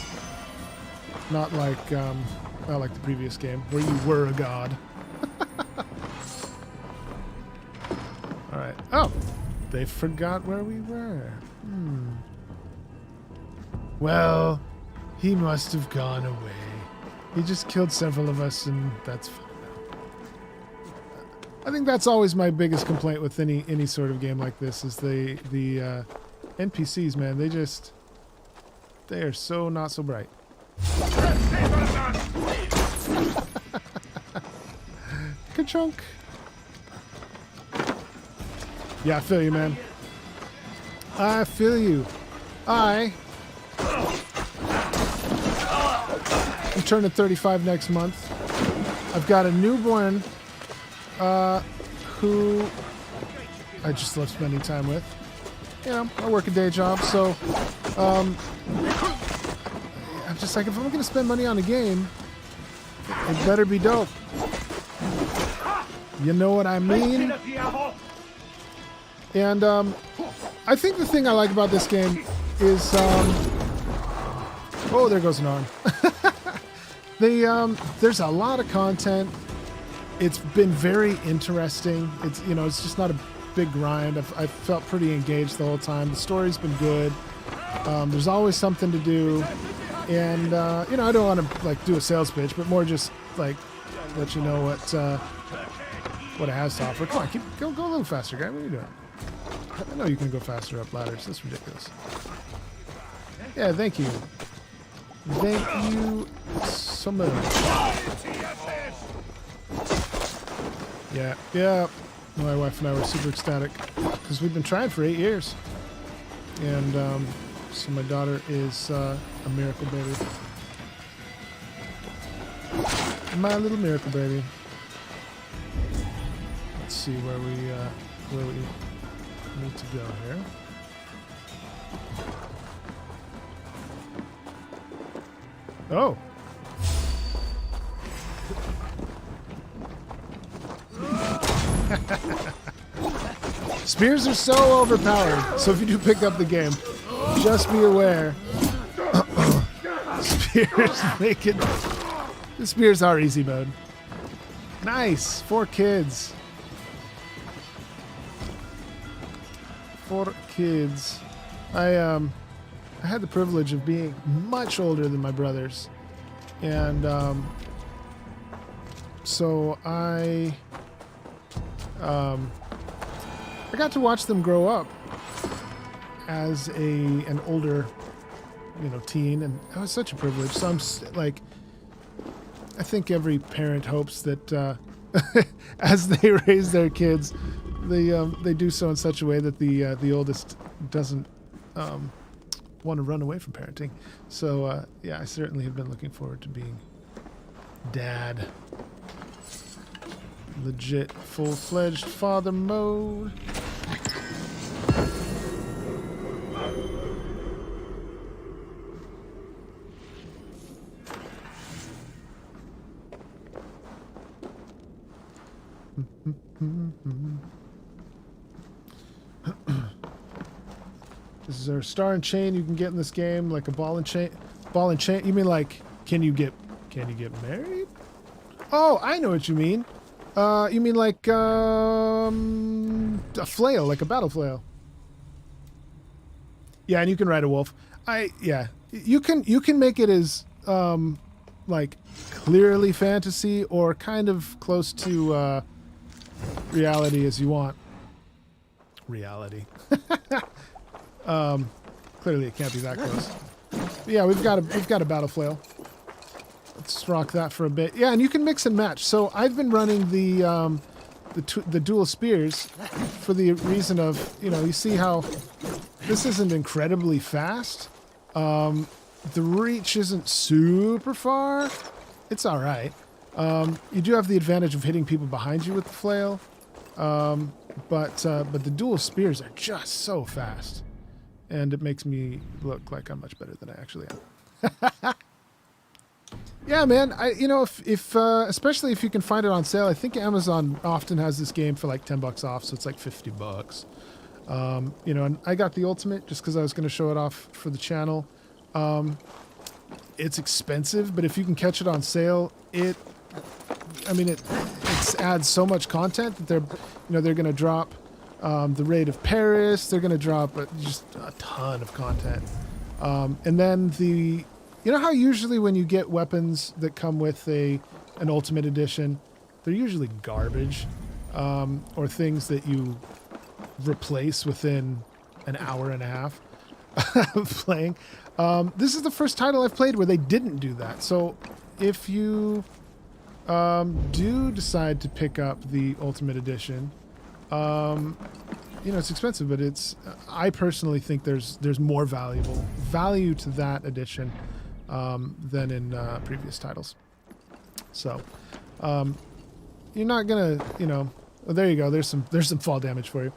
Not like the previous game, where you were a god. Alright. Oh! They forgot where we were. Well, he must have gone away. He just killed several of us, and that's fine. I think that's always my biggest complaint with any sort of game like this, is the NPCs, man. They are so not so bright. Good chunk. Yeah, I feel you, man. I feel you. I'm turning 35 next month. I've got a newborn who I just love spending time with. You know, I work a day job, so I'm just like, if I'm going to spend money on a game, it better be dope. You know what I mean? And I think the thing I like about this game is, oh, there goes an arm. There's a lot of content. It's been very interesting. It's, you know, it's just not a big grind. I felt pretty engaged the whole time. The story's been good. There's always something to do, and you know, I don't want to like do a sales pitch, but more just like let you know what it has to offer. Come on, go a little faster, guy. What are you doing? I know you can go faster up ladders. That's ridiculous. Yeah, thank you. Thank you so much. Yeah. My wife and I were super ecstatic because we've been trying for 8 years. And so my daughter is a miracle baby. My little miracle baby. Let's see where we need to go here. Oh. Spears are so overpowered, so if you do pick up the game, just be aware. Spears make it. The spears are easy mode. Nice, 4 kids. 4 kids. I had the privilege of being much older than my brothers, and so I got to watch them grow up as an older teen, and that was such a privilege. So I'm like, I think every parent hopes that as they raise their kids, they do so in such a way that the oldest doesn't want to run away from parenting. So yeah, I certainly have been looking forward to being dad. Legit full-fledged father mode. This is our star and chain you can get in this game, like a ball and chain. Ball and chain. You mean like, can you get married? Oh, I know what you mean. You mean like a flail, like a battle flail. Yeah, and you can ride a wolf. Yeah, you can make it as like clearly fantasy or kind of close to reality as you want. Reality. Clearly it can't be that close. But yeah, we've got a battle flail. Let's rock that for a bit. Yeah, and you can mix and match. So I've been running the dual spears for the reason of, you see how this isn't incredibly fast. The reach isn't super far. It's all right. You do have the advantage of hitting people behind you with the flail. But the dual spears are just so fast. And it makes me look like I'm much better than I actually am. Yeah, man. If especially if you can find it on sale, I think Amazon often has this game for like $10 off, so it's like $50. And I got the ultimate just because I was going to show it off for the channel. It's expensive, but if you can catch it on sale, it adds so much content that they're going to drop the Raid of Paris. They're going to drop just a ton of content, and then you know how usually when you get weapons that come with an Ultimate Edition, they're usually garbage, or things that you replace within an hour and a half of playing. This is the first title I've played where they didn't do that. So if you do decide to pick up the Ultimate Edition, it's expensive, but I personally think there's more value to that edition than in previous titles. So you're not gonna, oh, there you go. There's some fall damage for you.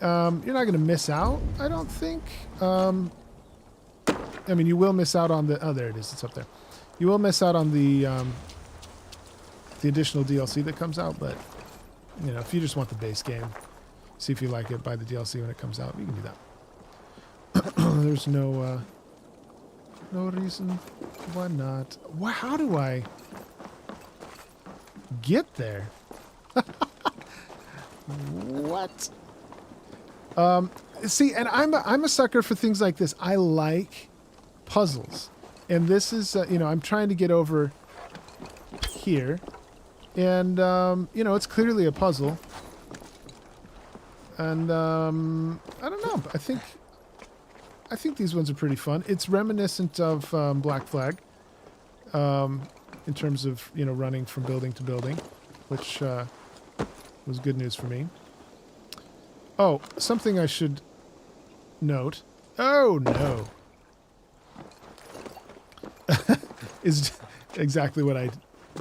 You're not gonna miss out, I don't think. You will miss out on the. Oh, there it is. It's up there. You will miss out on the additional DLC that comes out, but if you just want the base game, see if you like it, buy the DLC when it comes out. You can do that. There's no reason why not. How do I get there? What? See, and I'm a sucker for things like this. I like puzzles, and this is I'm trying to get over here, and it's clearly a puzzle, and I don't know. I think these ones are pretty fun. It's reminiscent of Black Flag, in terms of running from building to building, which was good news for me. Oh, something I should note. Oh no, is exactly what I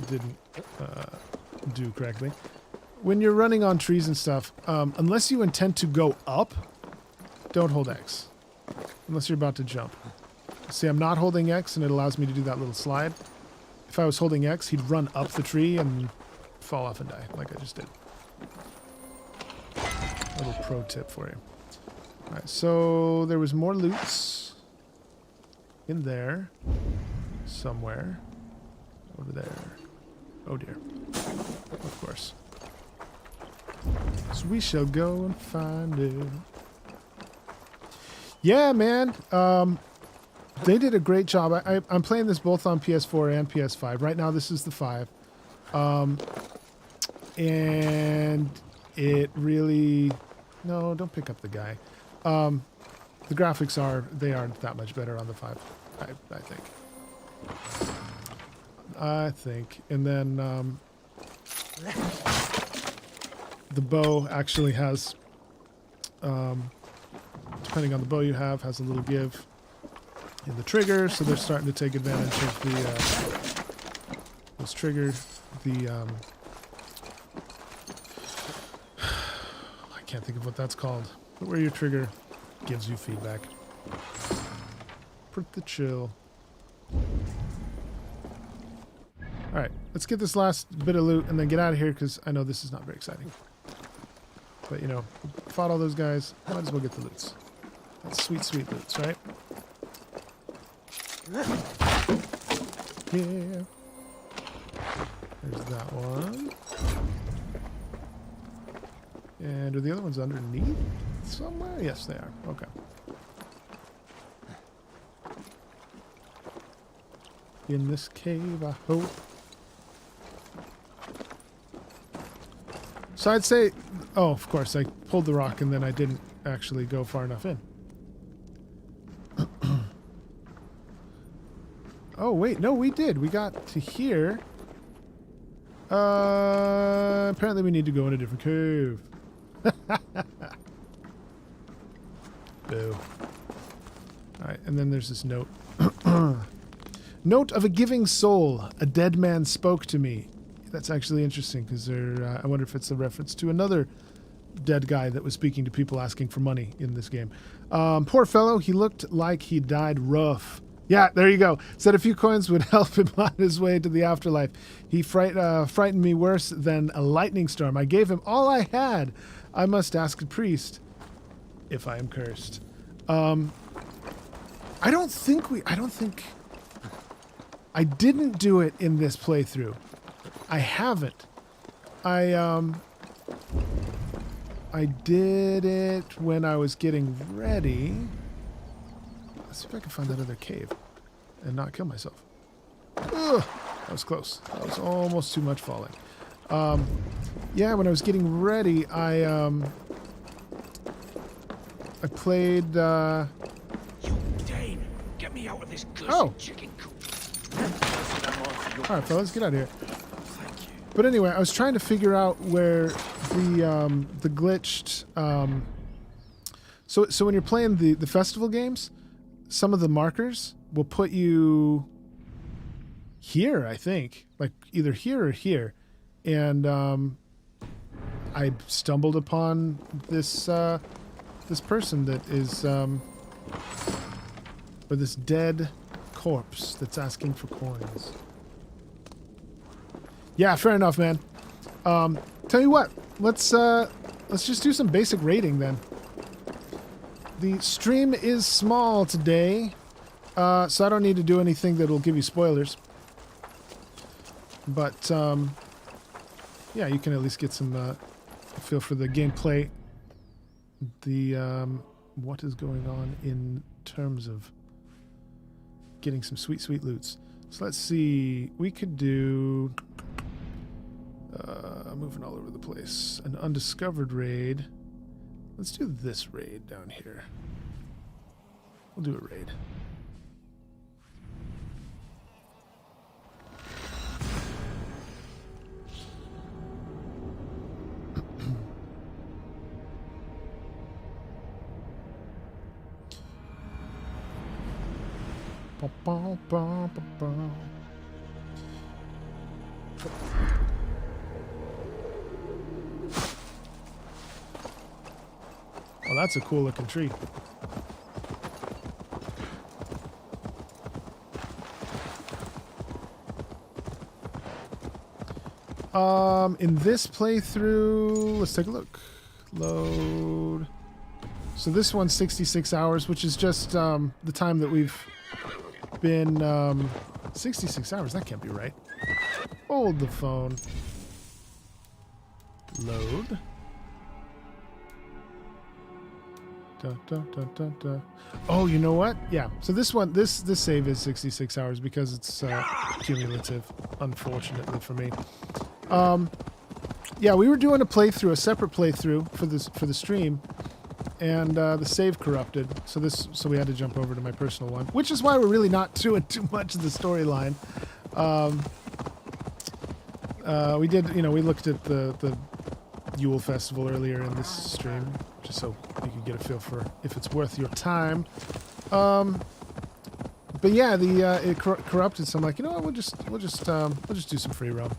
didn't do correctly. When you're running on trees and stuff, unless you intend to go up, don't hold X. Unless you're about to jump. See, I'm not holding X, and it allows me to do that little slide. If I was holding X, he'd run up the tree and fall off and die, like I just did. Little pro tip for you. Alright, so there was more loots in there. Somewhere. Over there. Oh dear. Of course. So we shall go and find it. Yeah, man. They did a great job. I'm playing this both on PS4 and PS5. Right now, this is the 5. And it really... No, don't pick up the guy. the graphics aren't that much better on the 5. I think. And then the bow actually has, depending on the bow you have, has a little give in the trigger, so they're starting to take advantage of the those trigger, the I can't think of what that's called, but where your trigger gives you feedback. Pretty chill. Alright, let's get this last bit of loot and then get out of here, because I know this is not very exciting. But, you know, fought all those guys, might as well get the loots. That's sweet, sweet loots, right? Yeah. There's that one. And are the other ones underneath somewhere? Yes, they are. Okay. In this cave, I hope. So I'd say, oh, of course, I pulled the rock and then I didn't actually go far enough in. Oh, wait, no, we did. We got to here. Apparently we need to go in a different cave. Boo. Alright, and then there's this note. Note of a giving soul. A dead man spoke to me. That's actually interesting, because I wonder if it's a reference to another dead guy that was speaking to people asking for money in this game. Poor fellow, he looked like he died rough. Yeah, there you go. Said a few coins would help him on his way to the afterlife. He frightened me worse than a lightning storm. I gave him all I had. I must ask the priest if I am cursed. I didn't do it in this playthrough. I haven't. I did it when I was getting ready. Let's see if I can find that other cave and not kill myself. Ugh, that was close. That was almost too much falling. Yeah, when I was getting ready, I played. You Dane, get me out of this cursed chicken coop. All right, fellas, get out of here. But anyway, I was trying to figure out where the glitched. So when you're playing the festival games, some of the markers will put you here, I think, like either here or here, and I stumbled upon this this person that is or this dead corpse that's asking for coins. Yeah, fair enough, man. Tell you what, let's just do some basic raiding then. The stream is small today, so I don't need to do anything that will give you spoilers. But yeah, you can at least get some feel for the gameplay. The what is going on in terms of getting some sweet, sweet loots. So let's see. We could do. Moving all over the place. An undiscovered raid. Let's do this raid down here. We'll do a raid. Oh, that's a cool looking tree. In this playthrough, let's take a look. Load. So this one's 66 hours, which is just the time that we've been 66 hours. That can't be right. Hold the phone. Load. Dun, dun, dun, dun, dun. Oh, you know what? Yeah. So this one, this save is 66 hours because it's cumulative, unfortunately for me. Yeah, we were doing a playthrough, a separate playthrough for the stream, and the save corrupted. So we had to jump over to my personal one, which is why we're really not doing too much of the storyline. We did, we looked at the Yule Festival earlier in this stream, just so you could get a feel for if it's worth your time. But yeah, it corrupted, so I'm like, you know what, we'll just do some free roam.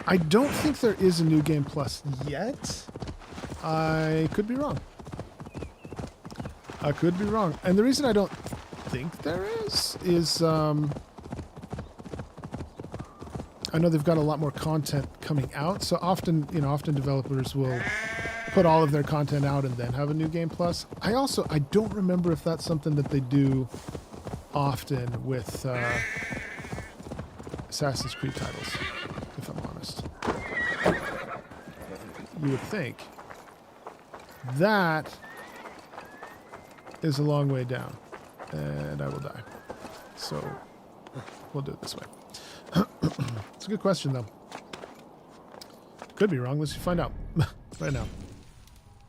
I don't think there is a new game plus yet. I could be wrong. And the reason I don't think there is I know they've got a lot more content coming out, so often developers will put all of their content out and then have a new game plus. I don't remember if that's something that they do often with Assassin's Creed titles, if I'm honest. You would think. That is a long way down, and I will die. So we'll do it this way. It's a good question, though. Could be wrong. Let's find out right now.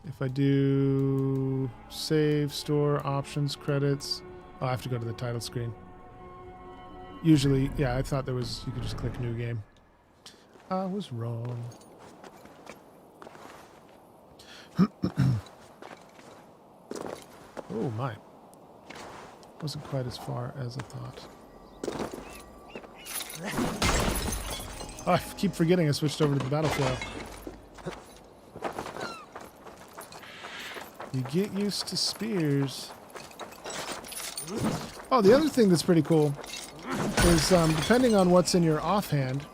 If I do save, store, options, credits, I have to go to the title screen. Usually, yeah, I thought you could just click new game. I was wrong. Oh my. Wasn't quite as far as I thought. Oh, I keep forgetting I switched over to the battlefield. You get used to spears. Oh, the other thing that's pretty cool is depending on what's in your offhand,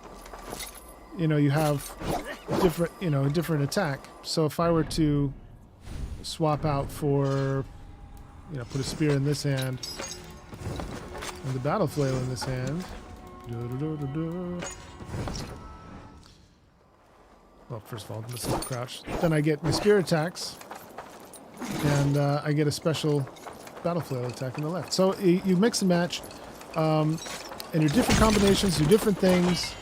you have a different attack. So if I were to swap out for, put a spear in this hand and the battle flail in this hand. Well, first of all, this is crouch. Then I get my spear attacks, and I get a special battle flail attack in the left. So you mix and match, and your different combinations do different things.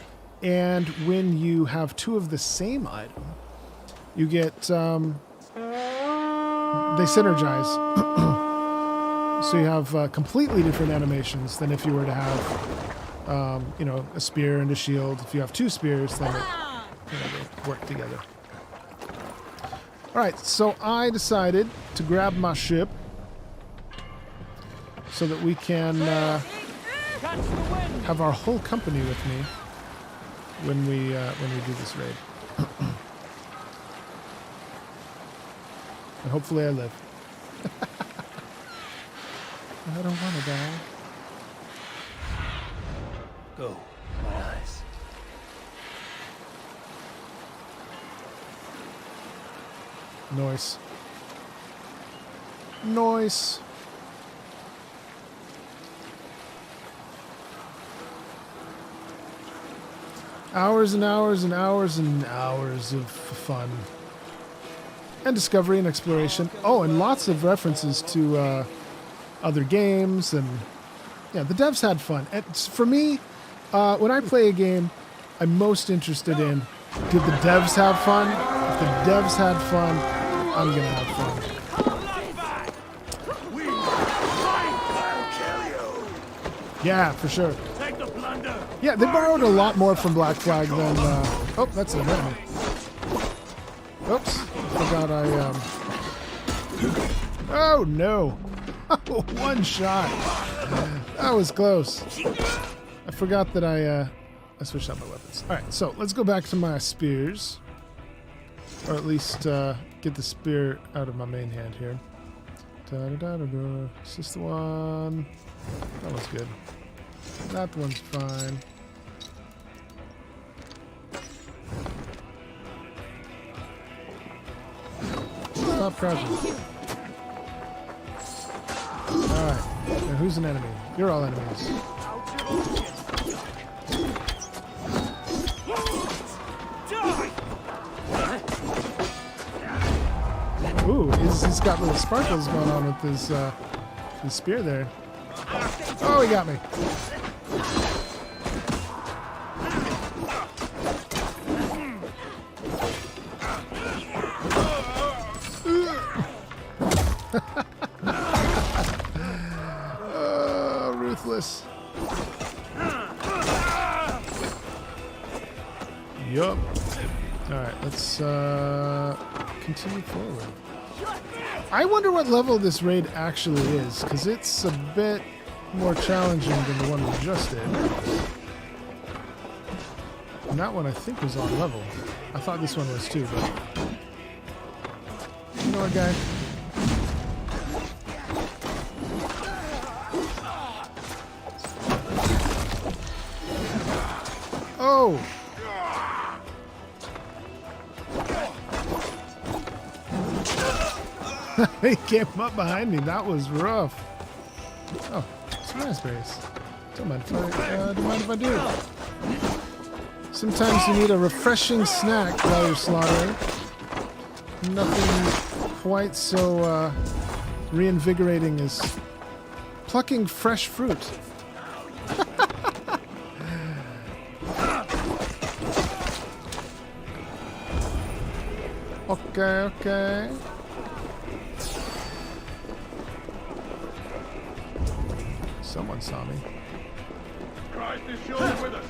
And when you have two of the same item, you get they synergize. So you have completely different animations than if you were to have a spear and a shield. If you have two spears, then they work together. All right, so I decided to grab my ship so that we can have our whole company with me when we do this raid. And hopefully I live. I don't want to die. Go, my eyes. Nice. Nice. Hours and hours and hours and hours of fun. And discovery and exploration. Oh, and lots of references to other games. And yeah, the devs had fun. And for me, when I play a game, I'm most interested in, did the devs have fun? If the devs had fun, I'm going to have fun. Yeah, for sure. Yeah, they borrowed a lot more from Black Flag than... oh, that's an enemy. Oops. Forgot I... Oh, no. One shot. That was close. I forgot that I switched out my weapons. All right, so let's go back to my spears. Or at least get the spear out of my main hand here. Da-da-da-da-da. Is this the one? That one's good. That one's fine. Stop crouching. Alright. Now who's an enemy? You're all enemies. Ooh, he's got little sparkles going on with his spear there. Oh, he got me. Yup. Alright, let's continue forward. I wonder what level this raid actually is, because it's a bit more challenging than the one we just did. And that one I think was on level. I thought this one was too, but... You know what, guy? Oh! He came up behind me. That was rough. Oh, some raspberries. Don't mind if I do. Sometimes you need a refreshing snack while you're slaughtering. Nothing quite so reinvigorating as plucking fresh fruit. Okay. Someone saw me. Christ is surely with us.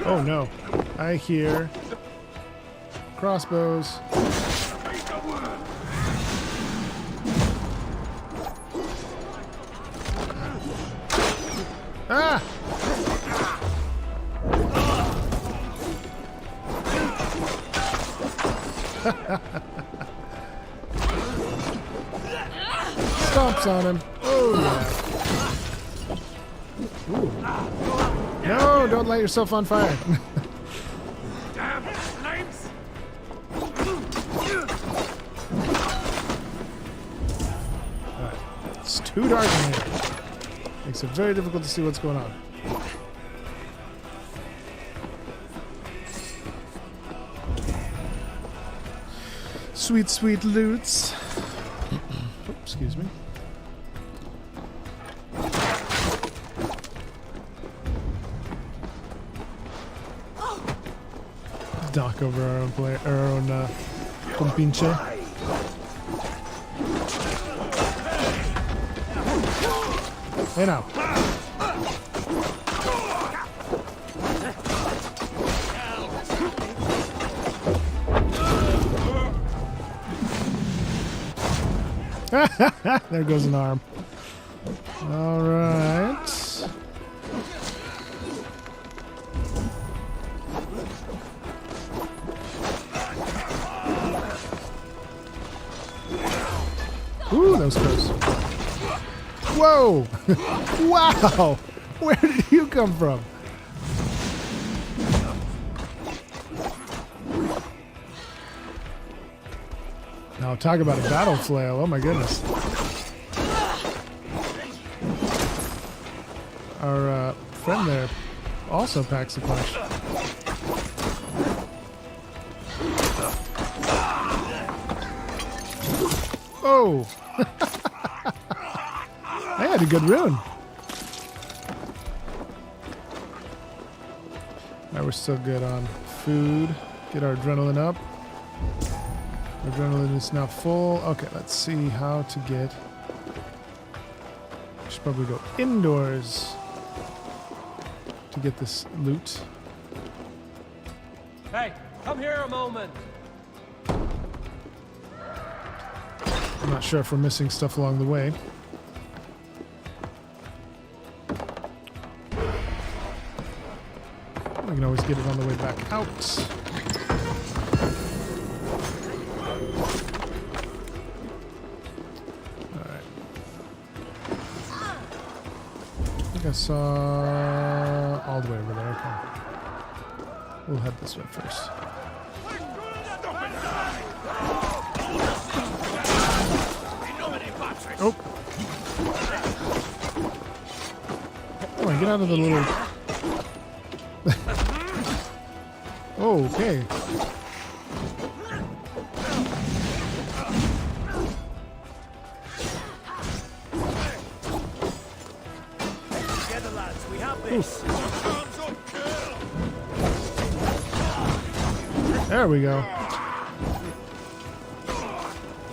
Oh no. I hear crossbows. Ah! Stomps on him. Oh yeah. Ooh. No, don't light yourself on fire. Damn flames! Alright. It's too dark in here. Makes it very difficult to see what's going on. Sweet, sweet loots. Oh, excuse me. Dock over our own player, our own compinche. Hey now. There goes an arm. All right. Ooh, that was close. Whoa! Wow! Where did you come from? Now talk about a battle flail. Oh my goodness. Our friend there also packs a punch. Oh! I had a good rune. Now we're still good on food. Get our adrenaline up. Adrenaline is now full. Okay, let's see how to get... I should probably go indoors to get this loot. Hey, come here a moment. I'm not sure if we're missing stuff along the way. We can always get it on the way back out. I saw all the way over there. Okay. We'll head this way first. Oh! Come on, get out of the little... Oh, okay. There we go.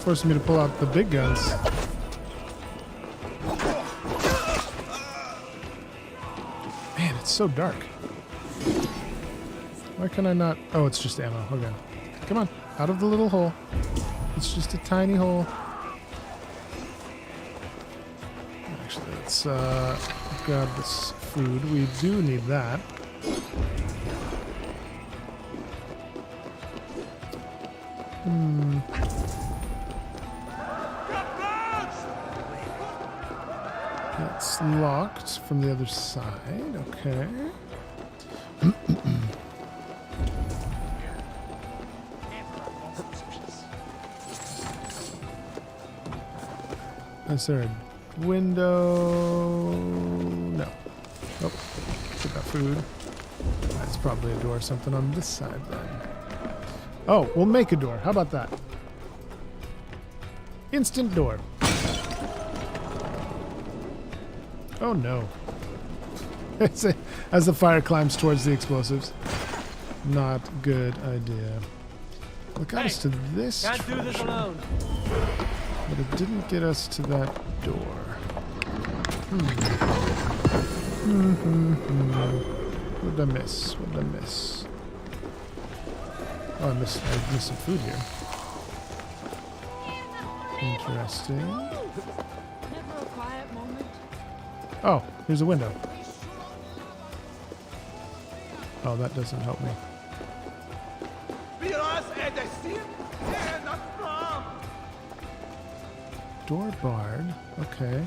Forcing me to pull out the big guns. Man, it's so dark. Why can I not? Oh, it's just ammo. Okay. Come on. Out of the little hole. It's just a tiny hole. Actually, let's grab this food. We do need that. It's locked from the other side. Okay. Is there a window? No. Nope. Took out food. That's probably a door or something on this side then. Oh, we'll make a door. How about that? Instant door. Oh no. As the fire climbs towards the explosives. Not good idea. Well, it got us to this Can't do this treasure, alone. but it didn't get us to that door. What did I miss? What did I miss? Oh, I missed some food here. Interesting. Never a quiet moment. Oh, here's a window. Oh, that doesn't help me. Door barred. Okay.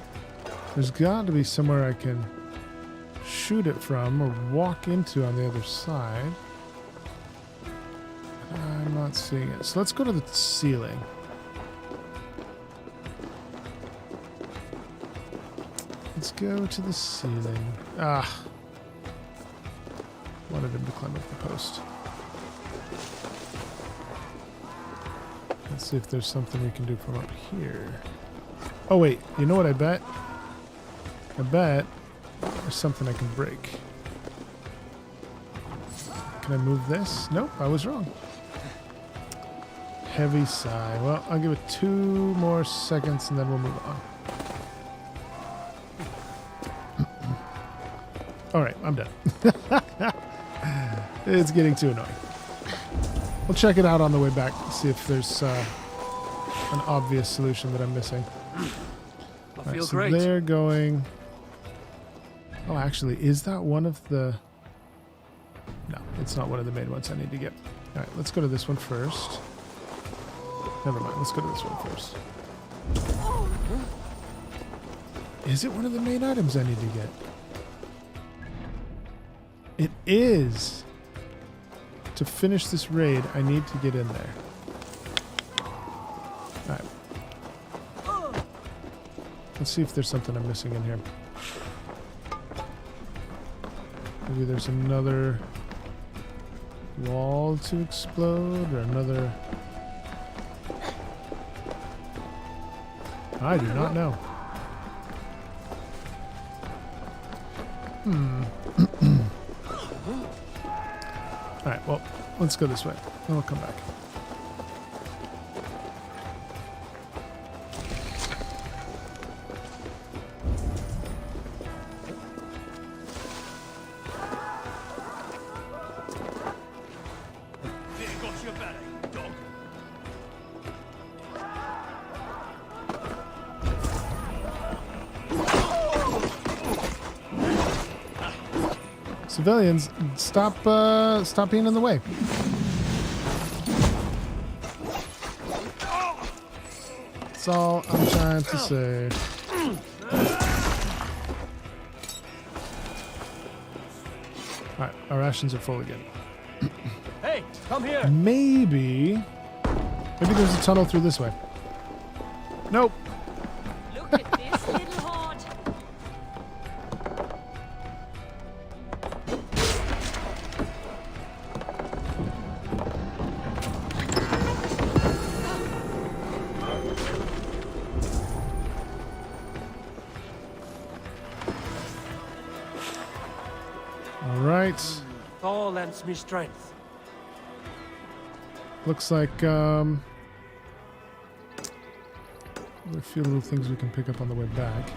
There's got to be somewhere I can shoot it from or walk into on the other side. I'm not seeing it. So let's go to the ceiling. Let's go to the ceiling. Ah. Wanted him to climb up the post. Let's see if there's something we can do from up here. Oh wait, you know what I bet? I bet there's something I can break. Can I move this? Nope, I was wrong. Heavy sigh. Well, I'll give it 2 more seconds and then we'll move on. Alright, I'm done. It's getting too annoying. We'll check it out on the way back, see if there's an obvious solution that I'm missing. I feel So great. they're going... Oh, actually, is that one of the... No, it's not one of the main ones I need to get. Alright, let's go to this one first. Never mind, let's go to this one first. Is it one of the main items I need to get? It is! To finish this raid, I need to get in there. Alright. Let's see if there's something I'm missing in here. Maybe there's another wall to explode or another... I do not know. Alright, well, let's go this way. Then we'll come back. Civilians, stop being in the way. That's all I'm trying to say. Alright, our rations are full again. Hey, come here. Maybe there's a tunnel through this way. Nope. Look at this little horde. All right. Thor lends me strength. Looks like there are a few little things we can pick up on the way back.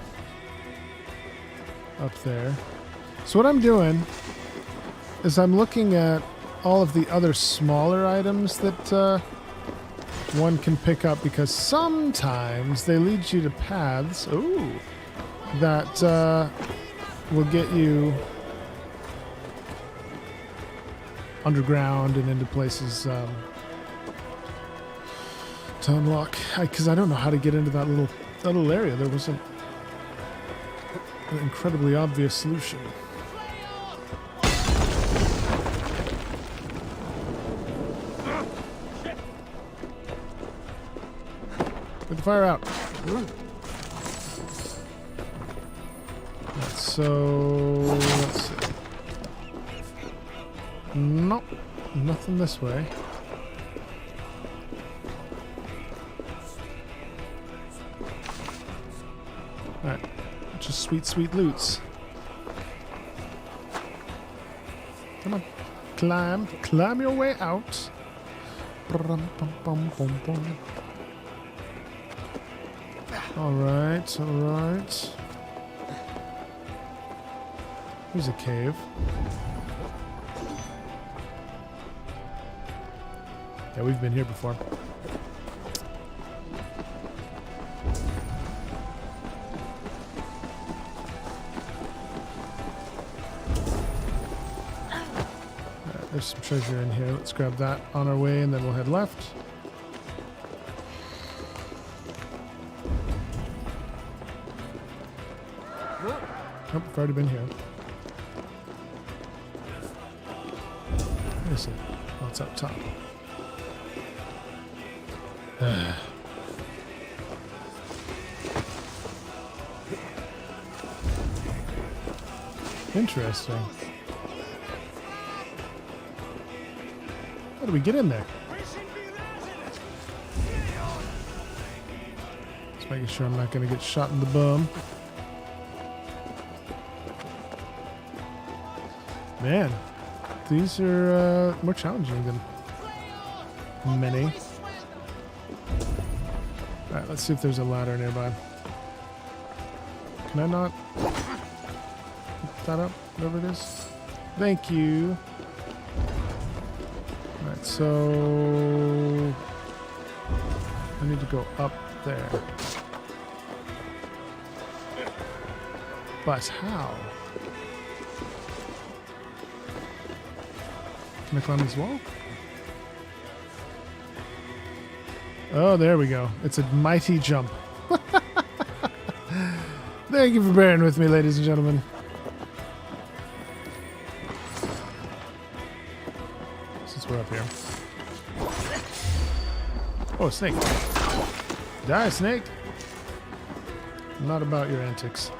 Up there. So what I'm doing is I'm looking at all of the other smaller items that one can pick up, because sometimes they lead you to paths that will get you underground and into places to unlock. Because I don't know how to get into that little area. There wasn't an incredibly obvious solution. Put the fire out. Right, so let's see. Nope, nothing this way. Alright, just sweet loots. Come on, climb your way out. Alright, alright. Here's a cave. Yeah, we've been here before. Alright, there's some treasure in here. Let's grab that on our way and then we'll head left. Nope, I've already been here. Where is it? Oh, it's up top. Interesting. How do we get in there? Just making sure I'm not going to get shot in the bum. Man, these are more challenging than many. Alright, let's see if there's a ladder nearby. Can I not pick that up? Whatever it is. Thank you. Alright, so I need to go up there. But how? Can I climb this wall? Oh, there we go. It's a mighty jump. Thank you for bearing with me, ladies and gentlemen. Since we're up here. Oh, snake. Die, snake. Not about your antics.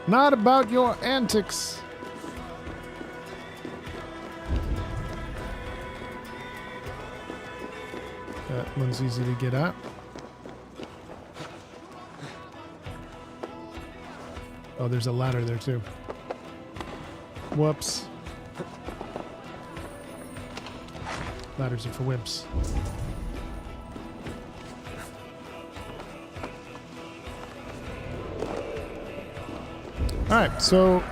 Not about your antics. That one's easy to get at. Oh, there's a ladder there too. Whoops. Ladders are for wimps. Alright, so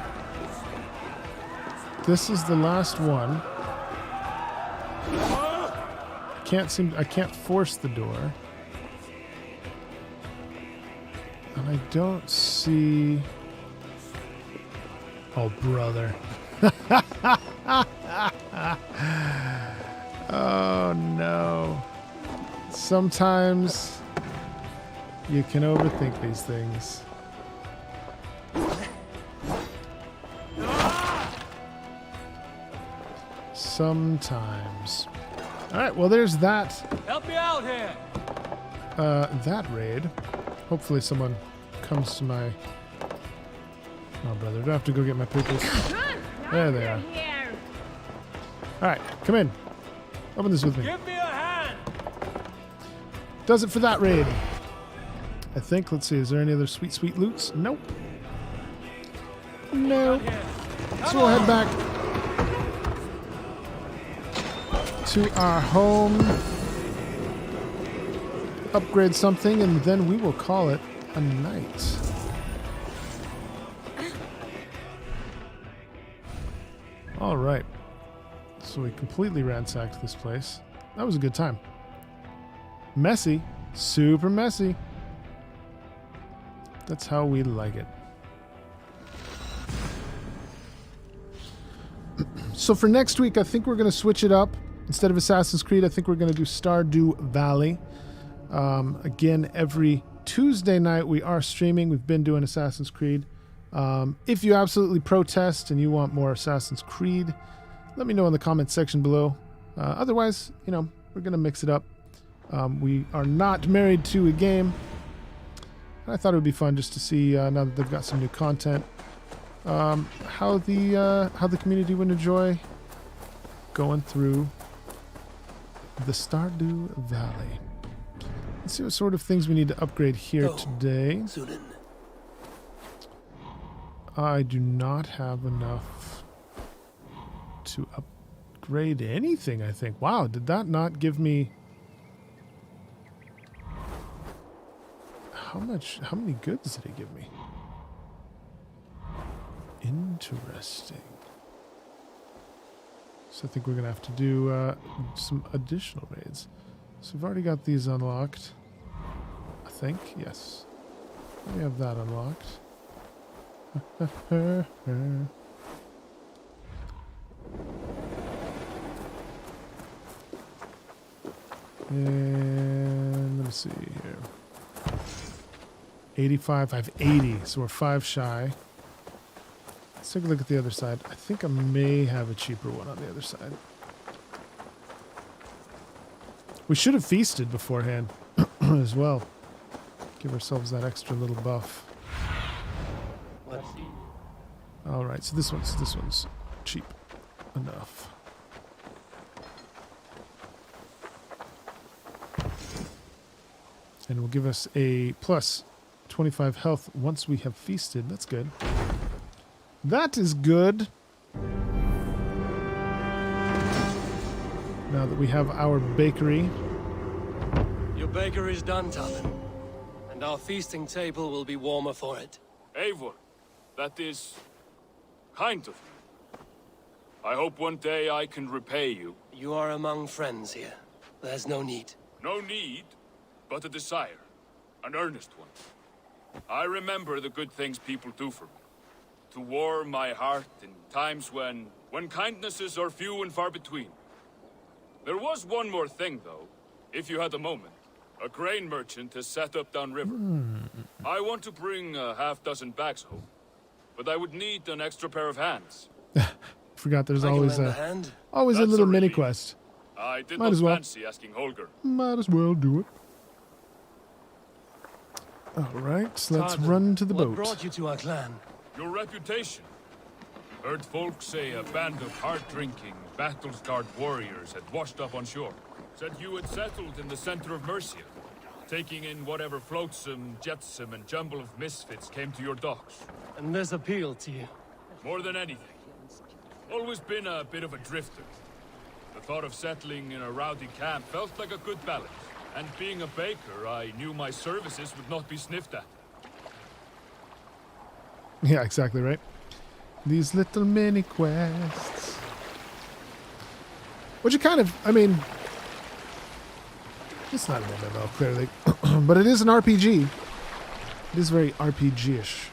this is the last one. I can't force the door. And I don't see... Oh, brother. Oh, no. Sometimes you can overthink these things. Sometimes. Alright, well there's that. Help me out here! That raid. Hopefully someone comes to my... Oh, brother, do I have to go get my pickles? There they are. Alright, come in. Open this with me. Give me a hand! Does it for that raid. I think, let's see, is there any other sweet loots? Nope. No. So we'll head back to our home, upgrade something, and then we will call it a night. All right. So we completely ransacked this place. That was a good time. Messy. Super messy. That's how we like it. So for next week, I think we're going to switch it up. Instead of Assassin's Creed, I think we're going to do Stardew Valley. Again, every Tuesday night we are streaming. We've been doing Assassin's Creed. If you absolutely protest and you want more Assassin's Creed, let me know in the comments section below. Otherwise, you know, we're going to mix it up. We are not married to a game. I thought it would be fun just to see, now that they've got some new content, how the community would enjoy going through the Stardew Valley. Let's see what sort of things we need to upgrade here today. I do not have enough to upgrade anything, I think. Wow, did that not give me... How many goods did it give me? Interesting. So I think we're going to have to do some additional raids. So we've already got these unlocked. I think, yes. We have that unlocked. And let me see here. 85, I have 80, so we're 5 shy. Let's take a look at the other side. I think I may have a cheaper one on the other side. We should have feasted beforehand as well. Give ourselves that extra little buff. Alright, so this one's cheap enough. And it will give us a plus 25 health once we have feasted. That's good. That is good. Now that we have our bakery. Your bakery is done, Talon. And our feasting table will be warmer for it. Eivor, that is kind of you. I hope one day I can repay you. You are among friends here. There's no need. No need, but a desire. An earnest one. I remember the good things people do for me. To warm my heart in times when kindnesses are few and far between. There was one more thing, though, if you had a moment. A grain merchant has set up downriver. I want to bring a half-dozen bags home, but I would need an extra pair of hands. Forgot there's always a little mini quest. I did Might not as well. fancy asking Holger. Might as well do it. Alright, so let's run to the boat. What brought you to our clan? Your reputation. Heard folk say a band of hard-drinking, battle-scarred warriors had washed up on shore. Said you had settled in the center of Mercia, taking in whatever flotsam, jetsam, and jumble of misfits came to your docks. And this appealed to you? More than anything. Always been a bit of a drifter. The thought of settling in a rowdy camp felt like a good balance. And being a baker, I knew my services would not be sniffed at. Yeah, exactly right. These little mini quests. Which are kind of, I mean, it's not an MMO, clearly. But it is an RPG. It is very RPG-ish.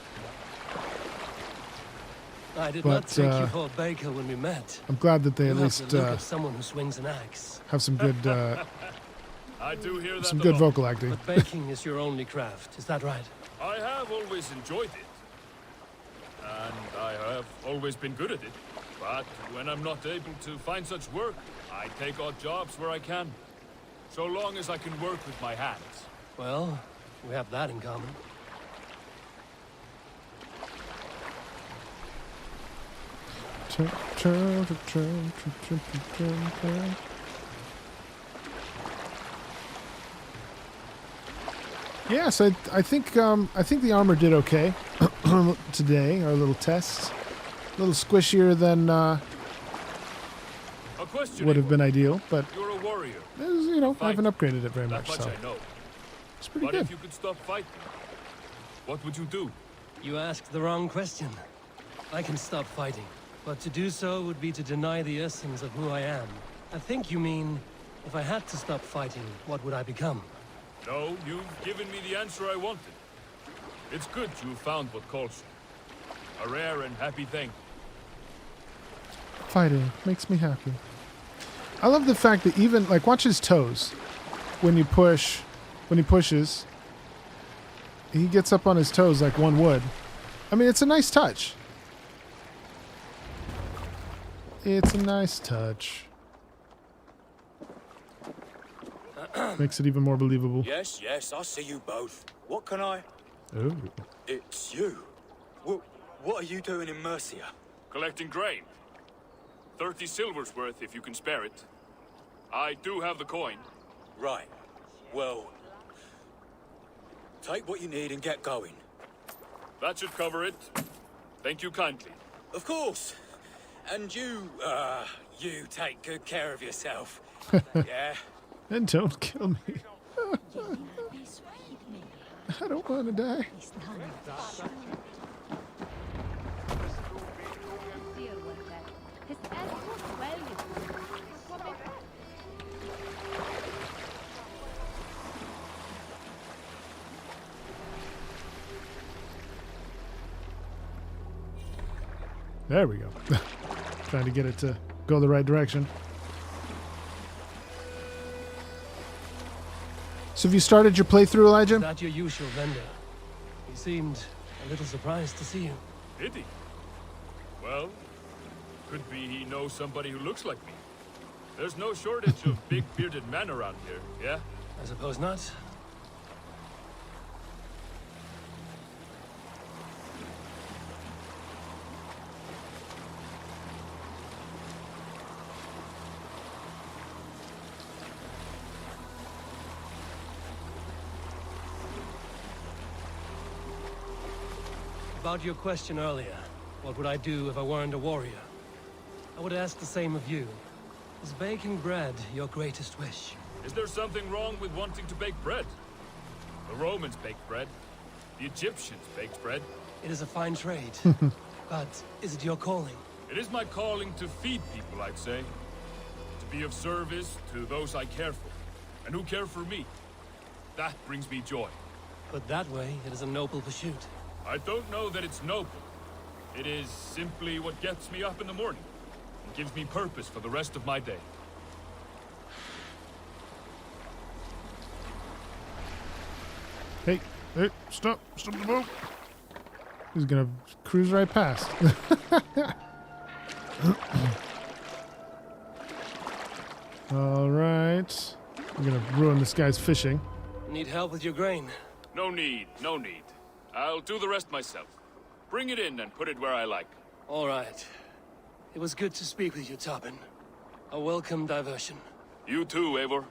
I did not take you for a baker when we met. I'm glad that they You at have least the look of someone who swings an axe. have some good I do hear that some a good lot. vocal acting. But baking is your only craft, is that right? I have always enjoyed it. And I have always been good at it. But when I'm not able to find such work, I take odd jobs where I can. So long as I can work with my hands. Well, we have that in common. Yes, I think the armor did okay today. Our little test, a little squishier than would have been ideal, but You're a warrior. it was, you know, I haven't upgraded it very That much, much so I know. it's pretty But good. if you could stop fighting, what would you do? You asked the wrong question. I can stop fighting. But to do so would be to deny the essence of who I am. I think you mean, if I had to stop fighting, what would I become? No, you've given me the answer I wanted. It's good you found what calls you. A rare and happy thing. Fighting makes me happy. I love the fact that even, like, watch his toes. When he pushes, he gets up on his toes like one would. I mean, it's a nice touch. It's a nice touch. Makes it even more believable. Yes, yes, I see you both. What can I... Oh. It's you. What are you doing in Mercia? Collecting grain. 30 silver's worth if you can spare it. I do have the coin. Right. Well... Take what you need and get going. That should cover it. Thank you kindly. Of course. And you take good care of yourself. Yeah? And don't kill me. I don't want to die. There we go. Trying to get it to go the right direction. So have you started your playthrough, Elijah? Is that your usual vendor? He seemed a little surprised to see you. Did he? Well, could be he knows somebody who looks like me. There's no shortage of big bearded men around here, yeah? I suppose not. About your question earlier, what would I do if I weren't a warrior? I would ask the same of you. Is baking bread your greatest wish? Is there something wrong with wanting to bake bread? The Romans baked bread. The Egyptians baked bread. It is a fine trade. But is it your calling? It is my calling to feed people, I'd say. To be of service to those I care for, and who care for me. That brings me joy. But that way, it is a noble pursuit. I don't know that it's noble. It is simply what gets me up in the morning and gives me purpose for the rest of my day. Hey, stop the boat. He's gonna cruise right past. All right. We're gonna ruin this guy's fishing. Need help with your grain? No need, no need. I'll do the rest myself. Bring it in and put it where I like. All right. It was good to speak with you, Tobin. A welcome diversion. You too, Eivor.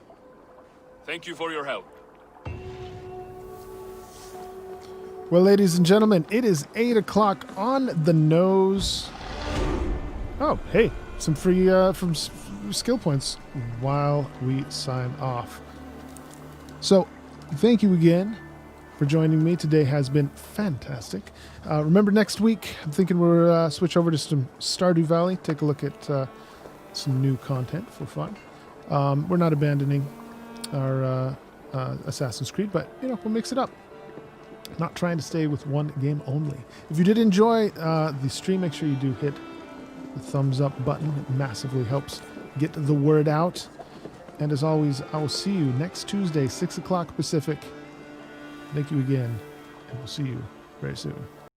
Thank you for your help. Well, ladies and gentlemen, it is 8 o'clock on the nose. Oh, hey, some free skill points while we sign off. So, thank you again for joining me. Today has been fantastic. Remember, next week, I'm thinking we'll switch over to some Stardew Valley, take a look at some new content for fun. We're not abandoning our Assassin's Creed, but, you know, we'll mix it up. Not trying to stay with one game only. If you did enjoy the stream, make sure you do hit the thumbs up button. It massively helps get the word out. And as always, I will see you next Tuesday, 6 o'clock Pacific. Thank you again, and we'll see you very soon.